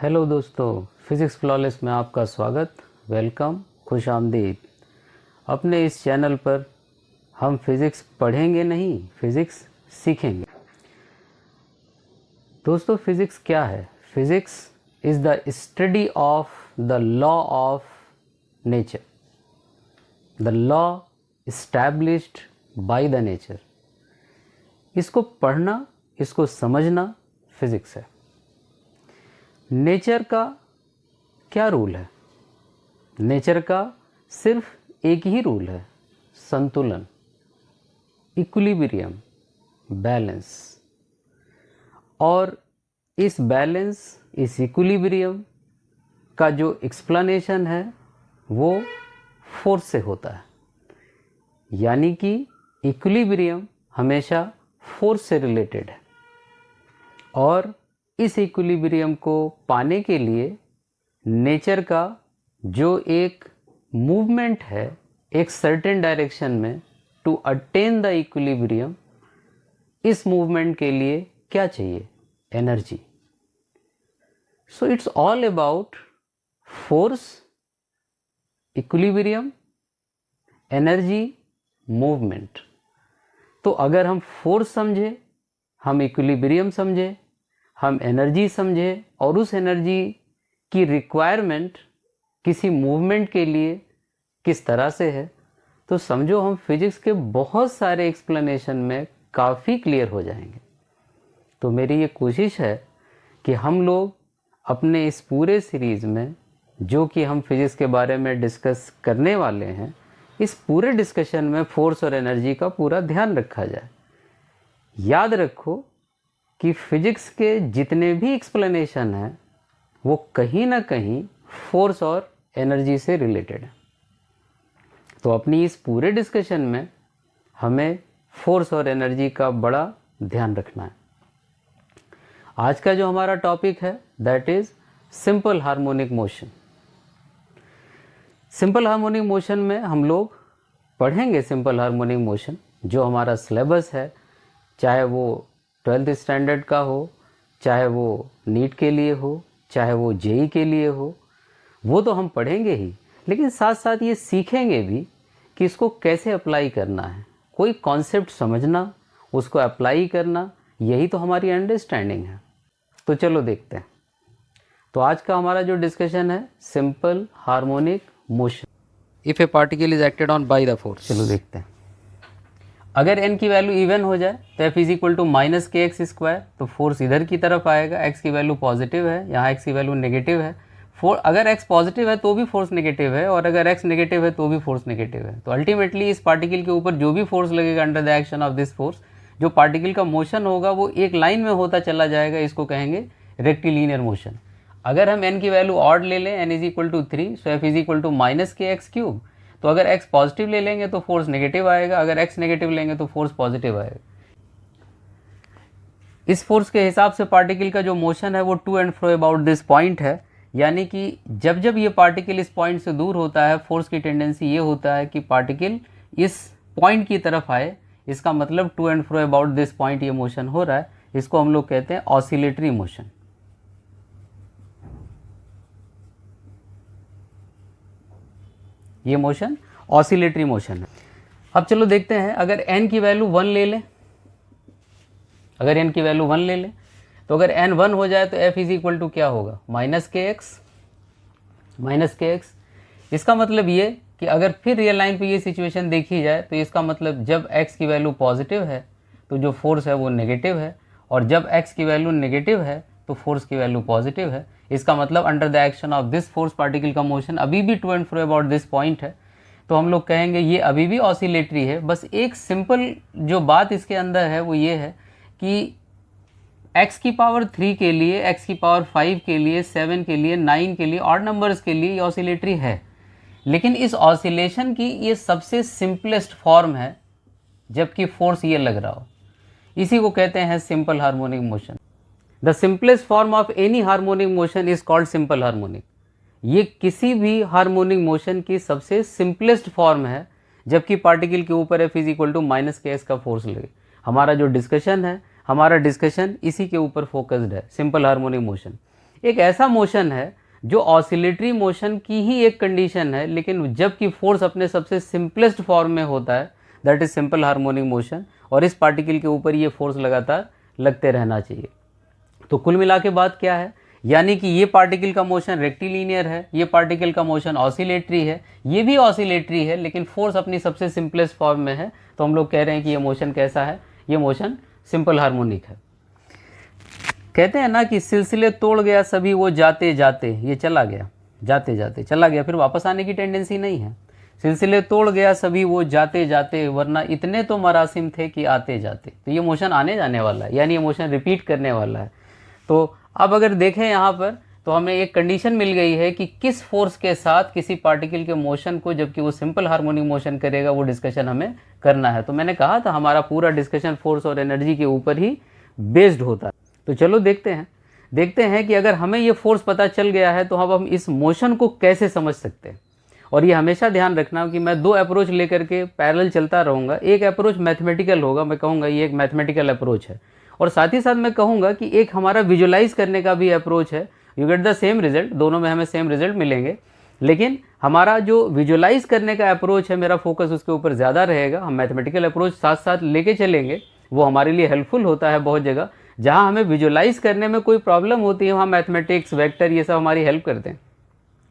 Hello दोस्तों, physics flawless में आपका स्वागत, वेलकम, खुश आमदीद। अपने इस चैनल पर हम फिज़िक्स पढ़ेंगे नहीं, फिज़िक्स सीखेंगे। दोस्तों, फिज़िक्स क्या है? Physics is the study of the law of nature, the law established by the nature. इसको पढ़ना, इसको समझना फिज़िक्स है। नेचर का क्या रूल है? नेचर का सिर्फ एक ही रूल है, संतुलन, इक्विलिब्रियम, बैलेंस। और इस बैलेंस, इस इक्विलिब्रियम का जो एक्सप्लेनेशन है वो फोर्स से होता है। यानी कि इक्विलिब्रियम हमेशा फोर्स से रिलेटेड है, और इस इक्विलिब्रियम को पाने के लिए नेचर का जो एक मूवमेंट है एक सर्टेन डायरेक्शन में, टू अटेन द इक्विलिब्रियम, इस मूवमेंट के लिए क्या चाहिए? Energy. So it's all about force, equilibrium, energy, movement. तो अगर हम फोर्स समझे, हम इक्विलिब्रियम समझे, हम एनर्जी समझे, और उस एनर्जी की रिक्वायरमेंट किसी मूवमेंट के लिए किस तरह से है, तो समझो हम फिजिक्स के बहुत सारे एक्सप्लेनेशन में काफ़ी क्लियर हो जाएंगे। तो मेरी ये कोशिश है कि हम लोग अपने इस पूरे सीरीज़ में, जो कि हम फिजिक्स के बारे में डिस्कस करने वाले हैं, इस पूरे डिस्कशन में फोर्स और एनर्जी का पूरा ध्यान रखा जाए। याद रखो कि फिजिक्स के जितने भी एक्सप्लेनेशन हैं वो कहीं ना कहीं फोर्स और एनर्जी से रिलेटेड है। तो अपनी इस पूरे डिस्कशन में हमें फोर्स और एनर्जी का बड़ा ध्यान रखना है। आज का जो हमारा टॉपिक है that is simple harmonic motion. Simple harmonic motion में हम लोग पढ़ेंगे सिंपल हार्मोनिक मोशन, जो हमारा सिलेबस है, चाहे वो 12th स्टैंडर्ड का हो, चाहे वो नीट के लिए हो, चाहे वो जेई के लिए हो, वो तो हम पढ़ेंगे ही, लेकिन साथ साथ ये सीखेंगे भी कि इसको कैसे अप्लाई करना है। कोई कॉन्सेप्ट समझना, उसको अप्लाई करना, यही तो हमारी अंडरस्टैंडिंग है। तो चलो देखते हैं। तो आज का हमारा जो डिस्कशन है, simple harmonic motion, if a particle is acted on by the force. चलो देखते हैं। अगर n की वैल्यू इवन हो जाए तो f is equal to minus k x square, तो फोर्स इधर की तरफ आएगा। x की वैल्यू पॉजिटिव है, यहाँ x की वैल्यू नेगेटिव है। अगर x पॉजिटिव है तो भी फोर्स नेगेटिव है, और अगर x नेगेटिव है तो भी फोर्स नेगेटिव है। तो अल्टीमेटली इस पार्टिकल के ऊपर जो भी फोर्स लगेगा under the action of this force, जो पार्टिकल का मोशन होगा वो एक लाइन में होता चला जाएगा। इसको कहेंगे रेक्टिलिनियर मोशन। अगर हम n की वैल्यू ऑड ले लें, n is equal to 3, so f is equal to minus k x cube. तो अगर x पॉजिटिव ले लेंगे तो फोर्स नेगेटिव आएगा, अगर x नेगेटिव लेंगे तो फोर्स पॉजिटिव आएगा। इस फोर्स के हिसाब से पार्टिकल का जो मोशन है वो to and fro about this point है। यानी कि जब जब ये पार्टिकल इस पॉइंट से दूर होता है, फोर्स की टेंडेंसी ये होता है कि पार्टिकल इस पॉइंट की तरफ आए। इसका मतलब to and fro about this point ये मोशन हो रहा है। इसको हम लोग कहते हैं ऑसिलेटरी मोशन। ये मोशन ऑसिलेटरी मोशन है। अब चलो देखते हैं, अगर n की वैल्यू 1 ले लें, अगर n की वैल्यू 1 ले लें, तो अगर n 1 हो जाए तो f इज इक्वल टू क्या होगा? Minus k x, minus k x. इसका मतलब ये कि अगर फिर रियल लाइन पे ये सिचुएशन देखी जाए तो इसका मतलब जब x की वैल्यू पॉजिटिव है तो जो फोर्स है वो नेगेटिव है, और जब x की वैल्यू नेगेटिव है तो फोर्स की वैल्यू पॉजिटिव है। इसका मतलब under the action of this force particle का मोशन अभी भी to and fro about this point है। तो हम लोग कहेंगे ये अभी भी ऑसिलेटरी है। बस एक सिंपल जो बात इसके अंदर है वो ये है कि x की पावर 3 के लिए, x की पावर 5 के लिए, 7 के लिए, 9 के लिए, ऑड नंबर्स के लिए ये ऑसिलेटरी है। लेकिन इस ऑसिलेशन की ये सबसे सिंपलेस्ट फॉर्म है, जबकि फोर्स ये लग रहा हो। इसी को कहते हैं simple harmonic motion. The simplest form of any harmonic motion is called simple harmonic. ये किसी भी हार्मोनिक मोशन की सबसे सिंपलेस्ट फॉर्म है, जबकि पार्टिकल के ऊपर f is equal to minus k x का फोर्स लगे। हमारा जो डिस्कशन है, हमारा डिस्कशन इसी के ऊपर फोकस्ड है, सिंपल हार्मोनिक मोशन। एक ऐसा मोशन है जो ऑसिलेटरी मोशन की ही एक कंडीशन है, लेकिन जबकि फोर्स अपने सबसे सिंपलेस्ट फॉर्म में होता है, that is simple harmonic motion, और इस पार्टिकल के ऊपर ये फोर्स लगातार लगते रहना चाहिए। तो कुल मिला के बात क्या है, यानी कि ये पार्टिकल का मोशन रेक्टिलिनियर है, ये पार्टिकल का मोशन ऑसिलेटरी है, ये भी ऑसिलेटरी है, लेकिन फोर्स अपनी सबसे सिंपलेस्ट फॉर्म में है। तो हम लोग कह रहे हैं कि ये मोशन कैसा है, ये मोशन सिंपल हार्मोनिक है। कहते हैं ना कि सिलसिले तोड़ गया सभी वो जाते जाते, ये चला गया, जाते जाते चला गया, फिर वापस आने की टेंडेंसी नहीं है। सिलसिले तोड़ गया सभी वो जाते जाते, वरना इतने तो मरासिम थे कि आते जाते। तो ये मोशन आने जाने वाला है, यानी ये मोशन रिपीट करने वाला है। तो अब अगर देखें यहाँ पर, तो हमें एक कंडीशन मिल गई है कि किस फोर्स के साथ किसी पार्टिकल के मोशन को, जबकि वो सिंपल हार्मोनिक मोशन करेगा, वो डिस्कशन हमें करना है। तो मैंने कहा था हमारा पूरा डिस्कशन फोर्स और एनर्जी के ऊपर ही बेस्ड होता है। तो चलो देखते हैं कि अगर हमें ये फोर्स पता चल गया है तो अब हम इस मोशन को कैसे समझ सकते हैं। और ये हमेशा ध्यान रखना कि मैं दो अप्रोच लेकर के पैरेलल चलता रहूँगा। एक अप्रोच मैथमेटिकल होगा, मैं कहूँगा ये एक मैथमेटिकल अप्रोच है, और साथ ही साथ मैं कहूँगा कि एक हमारा विजुलाइज करने का भी अप्रोच है। You get the same result, दोनों में हमें सेम रिजल्ट मिलेंगे, लेकिन हमारा जो विजुलाइज करने का अप्रोच है, मेरा फोकस उसके ऊपर ज़्यादा रहेगा। हम मैथमेटिकल अप्रोच साथ साथ लेके चलेंगे, वो हमारे लिए हेल्पफुल होता है बहुत जगह। जहाँ हमें विजुलाइज करने में कोई प्रॉब्लम होती है, वहाँ मैथमेटिक्स, वेक्टर, ये सब हमारी हेल्प करते हैं।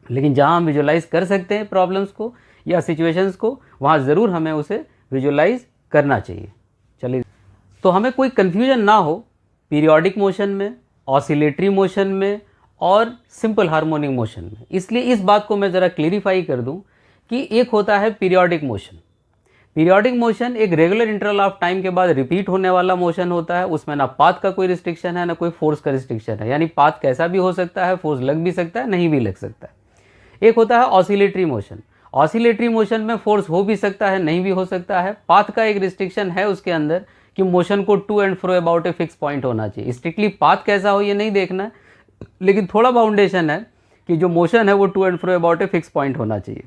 लेकिन जहाँ हम विजुलाइज कर सकते हैं प्रॉब्लम्स को या सिचुएशंस को, वहाँ ज़रूर हमें उसे विजुलाइज करना चाहिए। चलिए, तो हमें कोई कन्फ्यूजन ना हो पीरियोडिक मोशन में, ऑसिलेटरी मोशन में और सिंपल हार्मोनिक मोशन में। इसलिए इस बात को मैं ज़रा क्लियरिफाई कर दूं कि एक होता है पीरियोडिक मोशन। पीरियोडिक मोशन एक रेगुलर इंटरवल ऑफ टाइम के बाद रिपीट होने वाला मोशन होता है। उसमें ना पाथ का कोई रिस्ट्रिक्शन है, ना कोई फोर्स का रिस्ट्रिक्शन है, यानी पाथ कैसा भी हो सकता है, फोर्स लग भी सकता है, नहीं भी लग सकता है। एक होता है ऑसिलेटरी मोशन। ऑसिलेटरी मोशन में फोर्स हो भी सकता है, नहीं भी हो सकता है। पाथ का एक रिस्ट्रिक्शन है उसके अंदर कि मोशन को to and fro about a fix point होना चाहिए। स्ट्रिक्टली पाथ कैसा हो ये नहीं देखना है, लेकिन थोड़ा बाउंडेशन है कि जो मोशन है वो to and fro about a fix point होना चाहिए।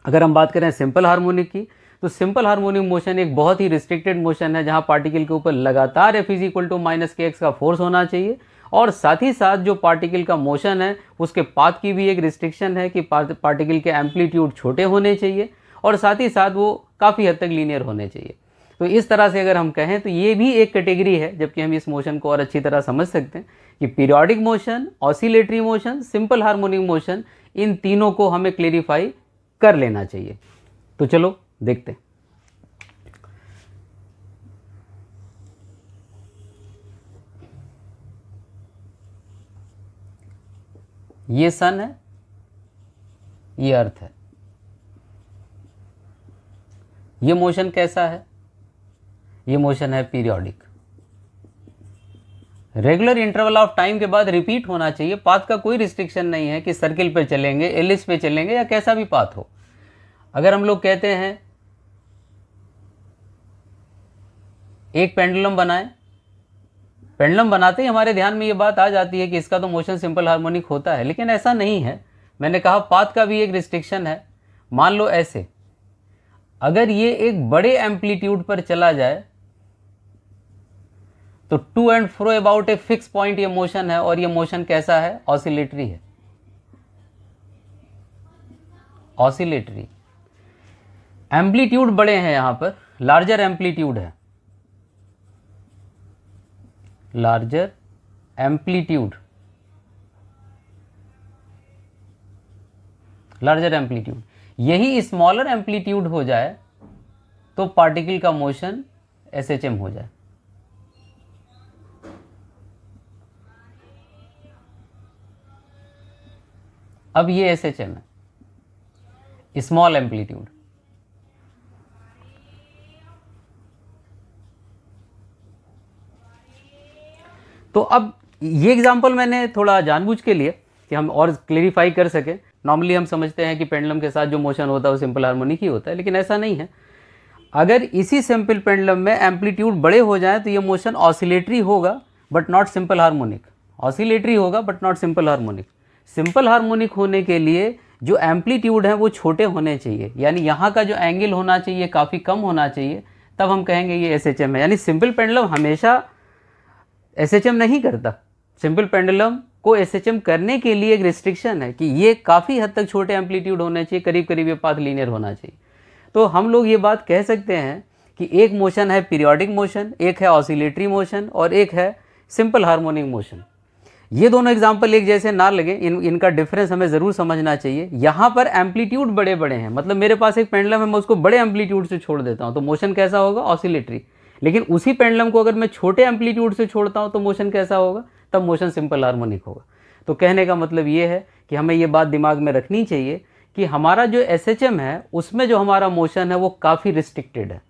अगर हम बात करें सिंपल हार्मोनिक की, तो सिंपल हार्मोनिक मोशन एक बहुत ही रिस्ट्रिक्टेड मोशन है, जहां पार्टिकल के ऊपर लगातार F = -kx का फोर्स होना चाहिए, और साथ ही साथ जो पार्टिकल का मोशन है उसके पाथ की भी एक रिस्ट्रिक्शन है कि पार्टिकल के एम्पलीट्यूड छोटे होने चाहिए, और साथ ही साथ वो काफ़ी हद तक लीनियर होने चाहिए। तो इस तरह से अगर हम कहें तो ये भी एक कैटेगरी है, जबकि हम इस मोशन को और अच्छी तरह समझ सकते हैं कि periodic motion, oscillatory motion, simple harmonic motion, इन तीनों को हमें क्लेरिफाई कर लेना चाहिए। तो चलो देखते हैं। ये सन है, ये अर्थ है। ये मोशन कैसा है? ये मोशन है periodic. Regular interval of time के बाद रिपीट होना चाहिए। पाथ का कोई रिस्ट्रिक्शन नहीं है कि सर्किल पे चलेंगे, एलिप्स पे चलेंगे, या कैसा भी पाथ हो। अगर हम लोग कहते हैं एक पेंडुलम बनाएं, पेंडुलम बनाते ही हमारे ध्यान में ये बात आ जाती है कि इसका तो मोशन सिंपल हार्मोनिक होता है, लेकिन ऐसा नहीं है। मैंने कहा पाथ का भी एक रिस्ट्रिक्शन है। मान लो ऐसे, अगर ये एक बड़े एम्पलीट्यूड पर चला जाए तो to and fro about a fix point ये मोशन है, और ये मोशन कैसा है? ऑसिलेटरी है। ऑसिलेटरी एम्पलीट्यूड बड़े हैं, यहां पर लार्जर एम्पलीट्यूड है, लार्जर एम्पलीट्यूड, लार्जर एम्पलीट्यूड। यही स्मॉलर एम्पलीट्यूड हो जाए तो पार्टिकल का मोशन SHM हो जाए। अब ये SHM है, स्मॉल एम्पलीट्यूड। तो अब ये एग्जांपल मैंने थोड़ा जानबूझ के लिए कि हम और क्लेरिफाई कर सके। नॉर्मली हम समझते हैं कि पेंडुलम के साथ जो मोशन होता है वो सिंपल हार्मोनिक ही होता है, लेकिन ऐसा नहीं है। अगर इसी सिंपल पेंडुलम में एम्पलीट्यूड बड़े हो जाए तो ये मोशन ऑसिलेटरी होगा but not simple harmonic. Oscillatory होगा but not simple harmonic. Simple harmonic होने के लिए जो एम्पलीट्यूड है वो छोटे होने चाहिए, यानी यहाँ का जो एंगल होना चाहिए काफ़ी कम होना चाहिए, तब हम कहेंगे ये SHM है। यानी सिंपल पेंडुलम हमेशा SHM नहीं करता। सिंपल पेंडुलम को SHM करने के लिए एक रिस्ट्रिक्शन है कि ये काफ़ी हद तक छोटे एम्पलीट्यूड होने चाहिए, करीब करीब ये पाथ लीनियर होना चाहिए। तो हम लोग ये बात कह सकते हैं कि एक मोशन है पीरियोडिक मोशन, एक है ऑसिलेटरी मोशन और एक है सिंपल हार्मोनिक मोशन। ये दोनों एग्जाम्पल एक जैसे ना लगे, इनका डिफरेंस हमें ज़रूर समझना चाहिए। यहाँ पर एम्पलीट्यूड बड़े बड़े हैं, मतलब मेरे पास एक पेंडुलम है, मैं उसको बड़े एम्पलीट्यूड से छोड़ देता हूँ तो मोशन कैसा होगा, ऑसिलेटरी। लेकिन उसी पेंडुलम को अगर मैं छोटे एम्पलीट्यूड से छोड़ता हूँ तो मोशन कैसा होगा, तब मोशन सिंपल हार्मोनिक होगा। तो कहने का मतलब ये है कि हमें ये बात दिमाग में रखनी चाहिए कि हमारा जो SHM है उसमें जो हमारा मोशन है वो काफ़ी रिस्ट्रिक्टेड है,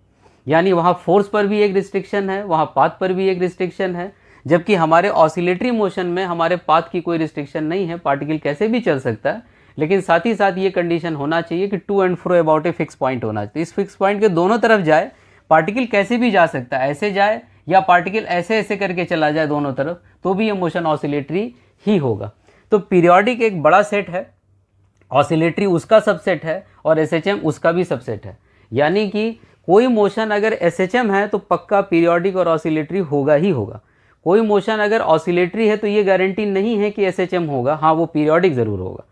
यानी वहाँ फोर्स पर भी एक रिस्ट्रिक्शन है, वहाँ पाथ पर भी एक रिस्ट्रिक्शन है, जबकि हमारे ऑसिलेटरी मोशन में हमारे पाथ की कोई रिस्ट्रिक्शन नहीं है, पार्टिकल कैसे भी चल सकता है। लेकिन साथ ही साथ ये कंडीशन होना चाहिए कि to and fro about a fix point होना चाहिए। इस फिक्स पॉइंट के दोनों तरफ जाए, पार्टिकल कैसे भी जा सकता है, ऐसे जाए या पार्टिकल ऐसे ऐसे करके चला जाए दोनों तरफ, तो भी ये मोशन ऑसिलेटरी ही होगा। तो पीरियोडिक एक बड़ा सेट है, ऑसिलेटरी उसका सबसेट है और SHM उसका भी सबसेट है। यानी कि कोई मोशन अगर SHM है तो पक्का पीरियोडिक और ऑसिलेटरी होगा ही होगा। कोई मोशन अगर ऑसिलेटरी है तो ये गारंटी नहीं है कि SHM होगा, हाँ वो पीरियोडिक ज़रूर होगा।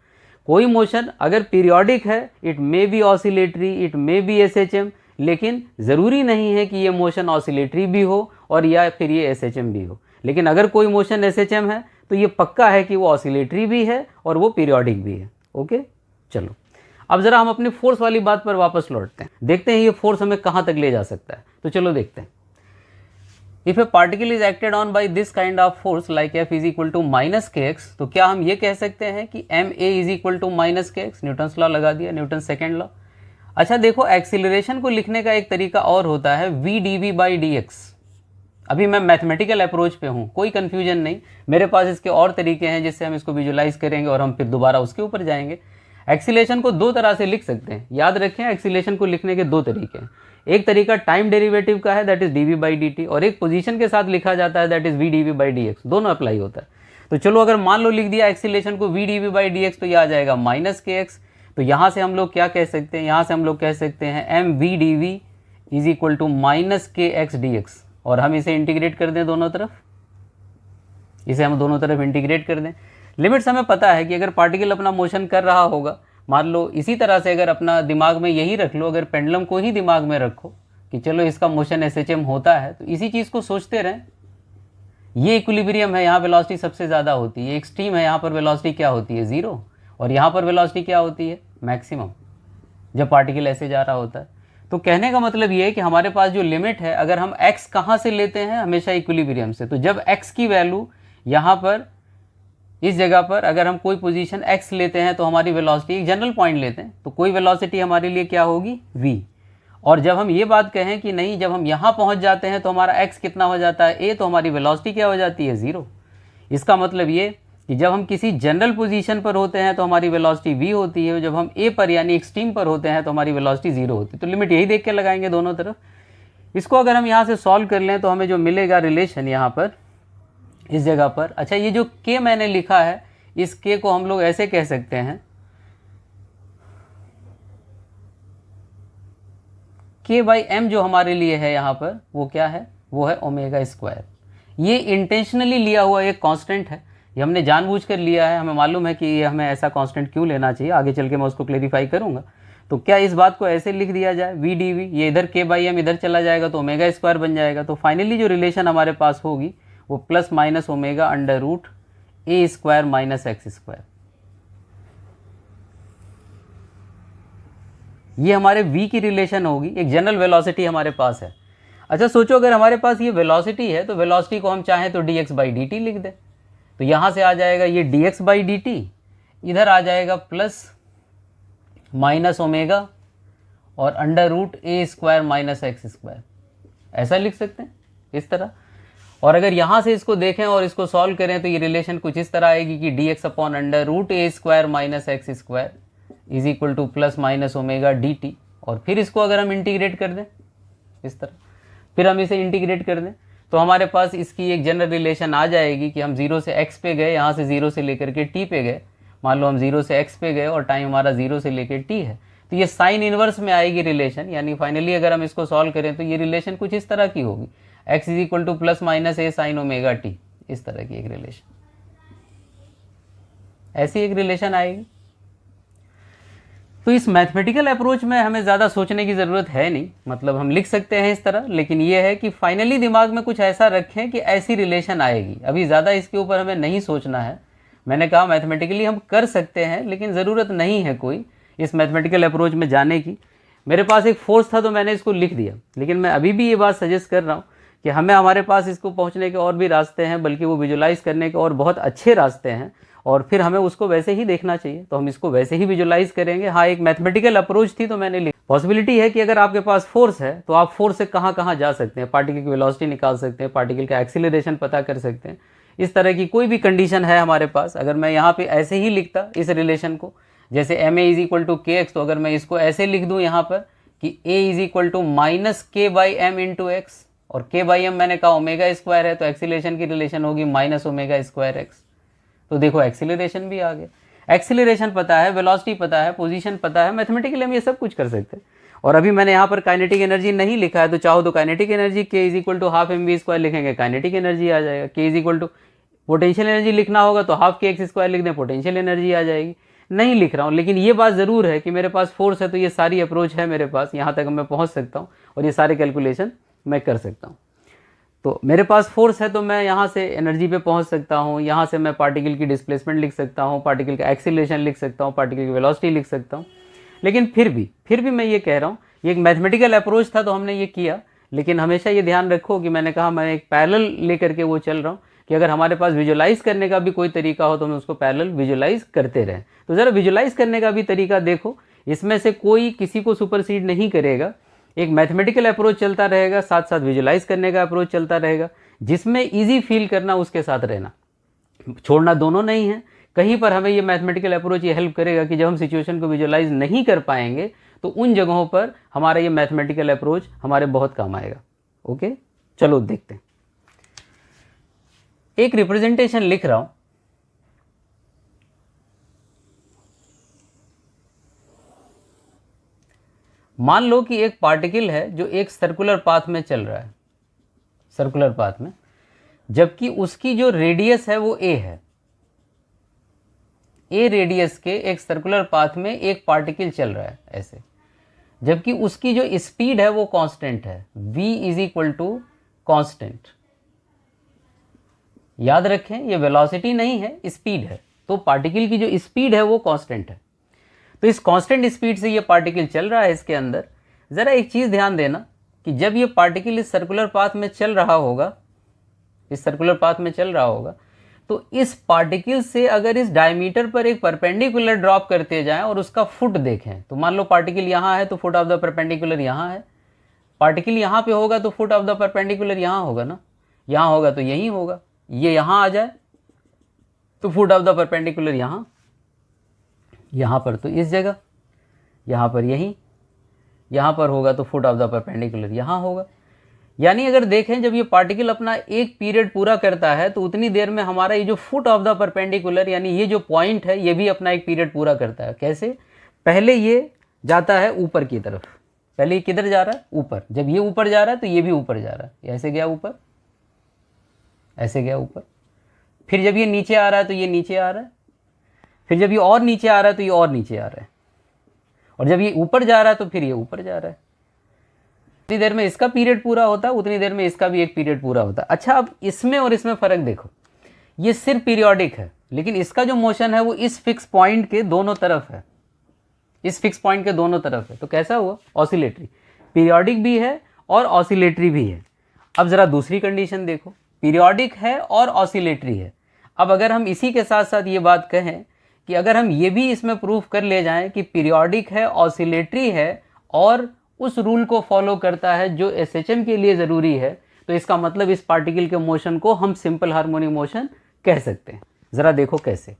कोई मोशन अगर पीरियोडिक है, it may be oscillatory, it may be SHM, लेकिन ज़रूरी नहीं है कि ये मोशन ऑसिलेटरी भी हो और या फिर ये SHM भी हो। लेकिन अगर कोई मोशन SHM है तो ये पक्का है कि वो ऑसिलेटरी भी है और वो पीरियोडिक भी है। ओके, चलो अब ज़रा हम अपनी फोर्स वाली बात पर वापस लौटते हैं, देखते हैं ये फोर्स हमें कहाँ तक ले जा सकता है। तो चलो देखते हैं। If a particle is acted on by this kind of force like F is equal to minus kx, तो क्या हम ये कह सकते हैं कि ma is equal to minus kx? Newton's law लगा दिया, न्यूटन सेकेंड लॉ। अच्छा देखो, एक्सीलरेशन को लिखने का एक तरीका और होता है v dv बाई dx। अभी मैं मैथमेटिकल अप्रोच पे हूँ, कोई कन्फ्यूजन नहीं, मेरे पास इसके और तरीके हैं जिससे हम इसको विजुलाइज करेंगे और हम फिर दोबारा उसके ऊपर जाएंगे। एक्सीलेशन को दो तरह से लिख सकते हैं, याद रखें एक्सीलेशन को लिखने के दो तरीके हैं। एक तरीका टाइम डेरिवेटिव का है, that is dv by dt, और एक पोजीशन के साथ लिखा जाता है, that is v dv by dx, दोनों अप्लाई होता है। तो चलो अगर मान लो लिख दिया एक्सीलेशन को v dv बाई dx, तो यह आ जाएगा माइनस kx। तो यहाँ से हम लोग क्या कह सकते हैं, यहाँ से हम लोग कह सकते हैं mv dv is equal to minus kx dx, और हम इसे इंटीग्रेट कर दें दोनों तरफ, इसे हम दोनों तरफ इंटीग्रेट कर दें। लिमिट्स हमें पता है कि अगर पार्टिकल अपना मोशन कर रहा होगा, मान लो इसी तरह से अगर अपना दिमाग में यही रख लो, अगर पेंडुलम को ही दिमाग में रखो कि चलो इसका मोशन SHM होता है, तो इसी चीज़ को सोचते रहें। ये इक्विलिब्रियम है, यहाँ वेलोसिटी सबसे ज़्यादा होती है, एक्सट्रीम है, यहाँ पर वेलोसिटी क्या होती है, 0, और यहाँ पर वेलोसिटी क्या होती है, मैक्सिमम, जब पार्टिकल ऐसे जा रहा होता है। तो कहने का मतलब ये है कि हमारे पास जो लिमिट है, अगर हम x कहाँ से लेते हैं, हमेशा इक्विलिब्रियम से। तो जब x की वैल्यू यहाँ पर इस जगह पर अगर हम कोई पोजीशन x लेते हैं तो हमारी वेलोसिटी, एक जनरल पॉइंट लेते हैं, तो कोई वेलोसिटी हमारे लिए क्या होगी, v। और जब हम ये बात कहें कि नहीं, जब हम यहाँ पहुँच जाते हैं तो हमारा x कितना हो जाता है, a, तो हमारी वेलोसिटी क्या हो जाती है, 0। इसका मतलब ये कि जब हम किसी जनरल पोजीशन पर होते हैं तो हमारी वेलोसिटी v होती है, जब हम a पर यानी एक्सट्रीम पर होते हैं तो हमारी वेलोसिटी 0 होती है। तो लिमिट यही देख के लगाएंगे दोनों तरफ। इसको अगर हम यहाँ से सॉल्व कर लें तो हमें जो मिलेगा रिलेशन यहाँ पर इस जगह पर, अच्छा ये जो k मैंने लिखा है, इस k को हम लोग ऐसे कह सकते हैं, k बाई m जो हमारे लिए है यहाँ पर, वो क्या है, वो है ओमेगा स्क्वायर। ये इंटेंशनली लिया हुआ एक कांस्टेंट है, ये हमने जानबूझकर लिया है, हमें मालूम है कि ये हमें ऐसा कांस्टेंट क्यों लेना चाहिए, आगे चल के मैं उसको क्लेरिफाई करूँगा। तो क्या इस बात को ऐसे लिख दिया जाए, v dv, ये इधर k बाई m इधर चला जाएगा तो ओमेगा स्क्वायर बन जाएगा। तो फाइनली जो रिलेशन हमारे पास होगी वो plus minus omega under root a square minus x square. ये हमारे v की रिलेशन होगी, एक जनरल वेलोसिटी हमारे पास है। अच्छा सोचो, अगर हमारे पास ये वेलोसिटी है तो वेलोसिटी को हम चाहें तो dx बाई dt लिख दें, तो यहाँ से आ जाएगा ये dx बाई dt, इधर आ जाएगा प्लस माइनस ओमेगा और under root a square minus x square, ऐसा लिख सकते हैं इस तरह। और अगर यहाँ से इसको देखें और इसको सॉल्व करें तो ये रिलेशन कुछ इस तरह आएगी कि dx upon under root a square minus x square is equal to plus minus omega dt। और फिर इसको अगर हम इंटीग्रेट कर दें इस तरह, फिर हम इसे इंटीग्रेट कर दें, तो हमारे पास इसकी एक जनरल रिलेशन आ जाएगी कि हम 0 से x पे गए, यहाँ से 0 से लेकर के t पे गए। मान लो हम 0 से x पे गए और टाइम हमारा 0 से लेकर t है, तो ये साइन इनवर्स में आएगी रिलेशन। यानी फाइनली अगर हम इसको सॉल्व करें तो ये रिलेशन कुछ इस तरह की होगी, x is equal to plus minus a sine omega t, इस तरह की एक रिलेशन। ऐसी एक रिलेशन आएगी। तो इस मैथमेटिकल अप्रोच में हमें ज़्यादा सोचने की ज़रूरत है नहीं, मतलब हम लिख सकते हैं इस तरह, लेकिन ये है कि फाइनली दिमाग में कुछ ऐसा रखें कि ऐसी रिलेशन आएगी। अभी ज़्यादा इसके ऊपर हमें नहीं सोचना है। मैंने कहा मैथमेटिकली हम कर सकते हैं, लेकिन ज़रूरत नहीं है कोई इस मैथमेटिकल अप्रोच में जाने की। मेरे पास एक फोर्स था तो मैंने इसको लिख दिया, लेकिन मैं अभी भी ये बात सजेस्ट कर रहा हूँ कि हमारे पास इसको पहुँचने के और भी रास्ते हैं, बल्कि वो विजुलाइज़ करने के और बहुत अच्छे रास्ते हैं, और फिर हमें उसको वैसे ही देखना चाहिए। तो हम इसको वैसे ही विजुलाइज करेंगे। हाँ, एक मैथमेटिकल अप्रोच थी तो मैंने लिखी। पॉसिबिलिटी है कि अगर आपके पास फोर्स है तो आप फोर्स से कहाँ कहाँ जा सकते हैं, पार्टिकल की वेलोसिटी निकाल सकते हैं, पार्टिकल का एक्सीलरेशन पता कर सकते हैं। इस तरह की कोई भी कंडीशन है हमारे पास, अगर मैं यहाँ पे ऐसे ही लिखता इस रिलेशन को, जैसे m a is equal to k x, तो अगर मैं इसको ऐसे लिख दूँ यहाँ पर कि ए इज इक्वल टू माइनस के बाई एम इंटू एक्स, और के बाई एम मैंने कहा ओमेगा स्क्वायर है, तो एक्सीलरेशन की रिलेशन होगी माइनस ओमेगा स्क्वायर एक्स। तो देखो एक्सीलरेशन भी आ गया, एक्सीलरेशन पता है, वेलोसिटी पता है, पोजीशन पता है, मैथमेटिकली हम ये सब कुछ कर सकते हैं। और अभी मैंने यहाँ पर काइनेटिक एनर्जी नहीं लिखा है, तो चाहो तो kinetic energy k is equal to half m v square लिखेंगे, काइनेटिक एनर्जी आ जाएगा। K is equal to potential energy लिखना होगा तो हाफ के एक्स स्क्वायर लिख दें, पोटेंशियल एनर्जी आ जाएगी। नहीं लिख रहा हूँ, लेकिन ये बात ज़रूर है कि मेरे पास फोर्स है तो ये सारी अप्रोच है मेरे पास, यहाँ तक मैं पहुँच सकता हूँ और ये सारे कैलकुलेशन मैं कर सकता हूँ। तो मेरे पास फोर्स है तो मैं यहाँ से एनर्जी पे पहुँच सकता हूँ, यहाँ से मैं पार्टिकल की डिस्प्लेसमेंट लिख सकता हूँ, पार्टिकल का एक्सीलरेशन लिख सकता हूँ, पार्टिकल की वेलोसिटी लिख सकता हूँ। लेकिन फिर भी मैं ये कह रहा हूँ, ये एक मैथमेटिकल अप्रोच था तो हमने ये किया, लेकिन हमेशा ये ध्यान रखो कि मैंने कहा मैं एक पैरेलल लेकर के वो चल रहा हूँ, कि अगर हमारे पास विजुलाइज करने का भी कोई तरीका हो तो हम उसको पैरेलल विजुलाइज करते रहें। तो ज़रा विजुलाइज करने का भी तरीका देखो, इसमें से कोई किसी को सुपरसीड नहीं करेगा। एक मैथमेटिकल अप्रोच चलता रहेगा, साथ साथ विजुलाइज करने का अप्रोच चलता रहेगा, जिसमें इजी फील करना उसके साथ रहना, छोड़ना दोनों नहीं है। कहीं पर हमें ये मैथमेटिकल अप्रोच ये हेल्प करेगा कि जब हम सिचुएशन को विजुलाइज नहीं कर पाएंगे तो उन जगहों पर हमारा ये मैथमेटिकल अप्रोच हमारे बहुत काम आएगा। ओके, चलो देखते हैं। एक रिप्रेजेंटेशन लिख रहा हूं, मान लो कि एक पार्टिकल है जो एक सर्कुलर पाथ में चल रहा है, सर्कुलर पाथ में, जबकि उसकी जो रेडियस है वो ए है। ए रेडियस के एक सर्कुलर पाथ में एक पार्टिकल चल रहा है ऐसे, जबकि उसकी जो स्पीड है वो कांस्टेंट है, v is equal to constant. याद रखें ये वेलोसिटी नहीं है, स्पीड है, तो पार्टिकल की जो स्पीड है वो कांस्टेंट है। तो इस कांस्टेंट स्पीड से ये पार्टिकल चल रहा है इसके अंदर। ज़रा एक चीज़ ध्यान देना कि जब ये पार्टिकल इस सर्कुलर पाथ में चल रहा होगा, इस सर्कुलर पाथ में चल रहा होगा, तो इस पार्टिकल से अगर इस डायमीटर पर एक परपेंडिकुलर ड्रॉप करते जाएं और उसका फुट देखें, तो मान लो पार्टिकल यहाँ है तो फुट ऑफ द परपेंडिकुलर यहाँ है, पार्टिकल यहाँ पे होगा तो फुट ऑफ द परपेंडिकुलर यहाँ होगा ना, यहाँ होगा तो यहीं होगा। ये यहाँ आ जाए तो फुट ऑफ द परपेंडिकुलर यहाँ, यहाँ पर तो इस जगह, यहाँ पर यहीं, यहाँ पर होगा तो फुट ऑफ द परपेंडिकुलर यहाँ होगा। यानी अगर देखें जब ये पार्टिकल अपना एक पीरियड पूरा करता है तो उतनी देर में हमारा ये जो फुट ऑफ द परपेंडिकुलर यानी ये जो पॉइंट है ये भी अपना एक पीरियड पूरा करता है। कैसे? पहले ये जाता है ऊपर की तरफ, पहले ये किधर जा रहा है? ऊपर। जब ये ऊपर जा रहा है तो ये भी ऊपर जा रहा है, ऐसे गया ऊपर, ऐसे गया ऊपर। फिर जब ये नीचे आ रहा है तो ये नीचे आ रहा है, फिर जब ये और नीचे आ रहा है तो ये और नीचे आ रहा है, और जब ये ऊपर जा रहा है तो फिर ये ऊपर जा रहा है। जितनी देर में इसका पीरियड पूरा होता है उतनी देर में इसका भी एक पीरियड पूरा होता है। अच्छा, अब इसमें और इसमें फ़र्क देखो, ये सिर्फ पीरियोडिक है, लेकिन इसका जो मोशन है वो इस फिक्स पॉइंट के दोनों तरफ है, इस फिक्स पॉइंट के दोनों तरफ है। तो कैसा हुआ? ऑसिलेटरी। पीरियोडिक भी है और ऑसिलेटरी भी है। अब ज़रा दूसरी कंडीशन देखो, पीरियोडिक है और ऑसिलेटरी है। अब अगर हम इसी के साथ साथ ये बात कहें कि अगर हम ये भी इसमें प्रूफ कर ले जाएं कि पीरियोडिक है, ऑसिलेटरी है और उस रूल को फॉलो करता है जो एसएचएम के लिए ज़रूरी है, तो इसका मतलब इस पार्टिकल के मोशन को हम सिंपल हार्मोनिक मोशन कह सकते हैं। ज़रा देखो कैसे।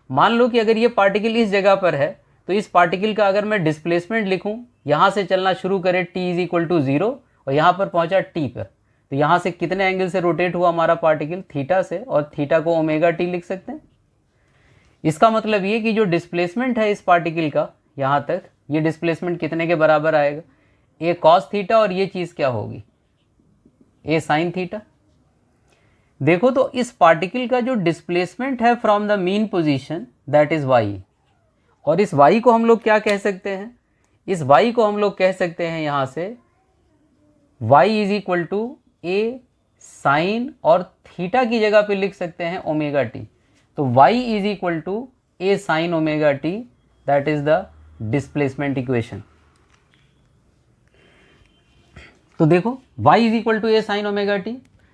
मान लो कि अगर ये पार्टिकल इस जगह पर है तो इस पार्टिकल का अगर मैं डिस्प्लेसमेंट लिखूं, यहाँ से चलना शुरू करे t इज इक्वल टू 0 और यहाँ पर पहुँचा t पर, तो यहाँ से कितने एंगल से रोटेट हुआ हमारा पार्टिकल? थीटा से, और थीटा को ओमेगा टी लिख सकते हैं। इसका मतलब ये कि जो डिस्प्लेसमेंट है इस पार्टिकल का यहाँ तक, ये डिस्प्लेसमेंट कितने के बराबर आएगा? ए कॉस थीटा, और ये चीज़ क्या होगी? A sine theta. देखो तो इस पार्टिकल का जो डिस्प्लेसमेंट है from the mean position that is y, और इस y को हम लोग क्या कह सकते हैं, इस y को हम लोग कह सकते हैं यहाँ से y is equal to a sine, और थीटा की जगह पे लिख सकते हैं ओमेगा टी। तो y is equal to a sine omega t, that is the displacement equation. तो देखो y is equal to a sine omega t,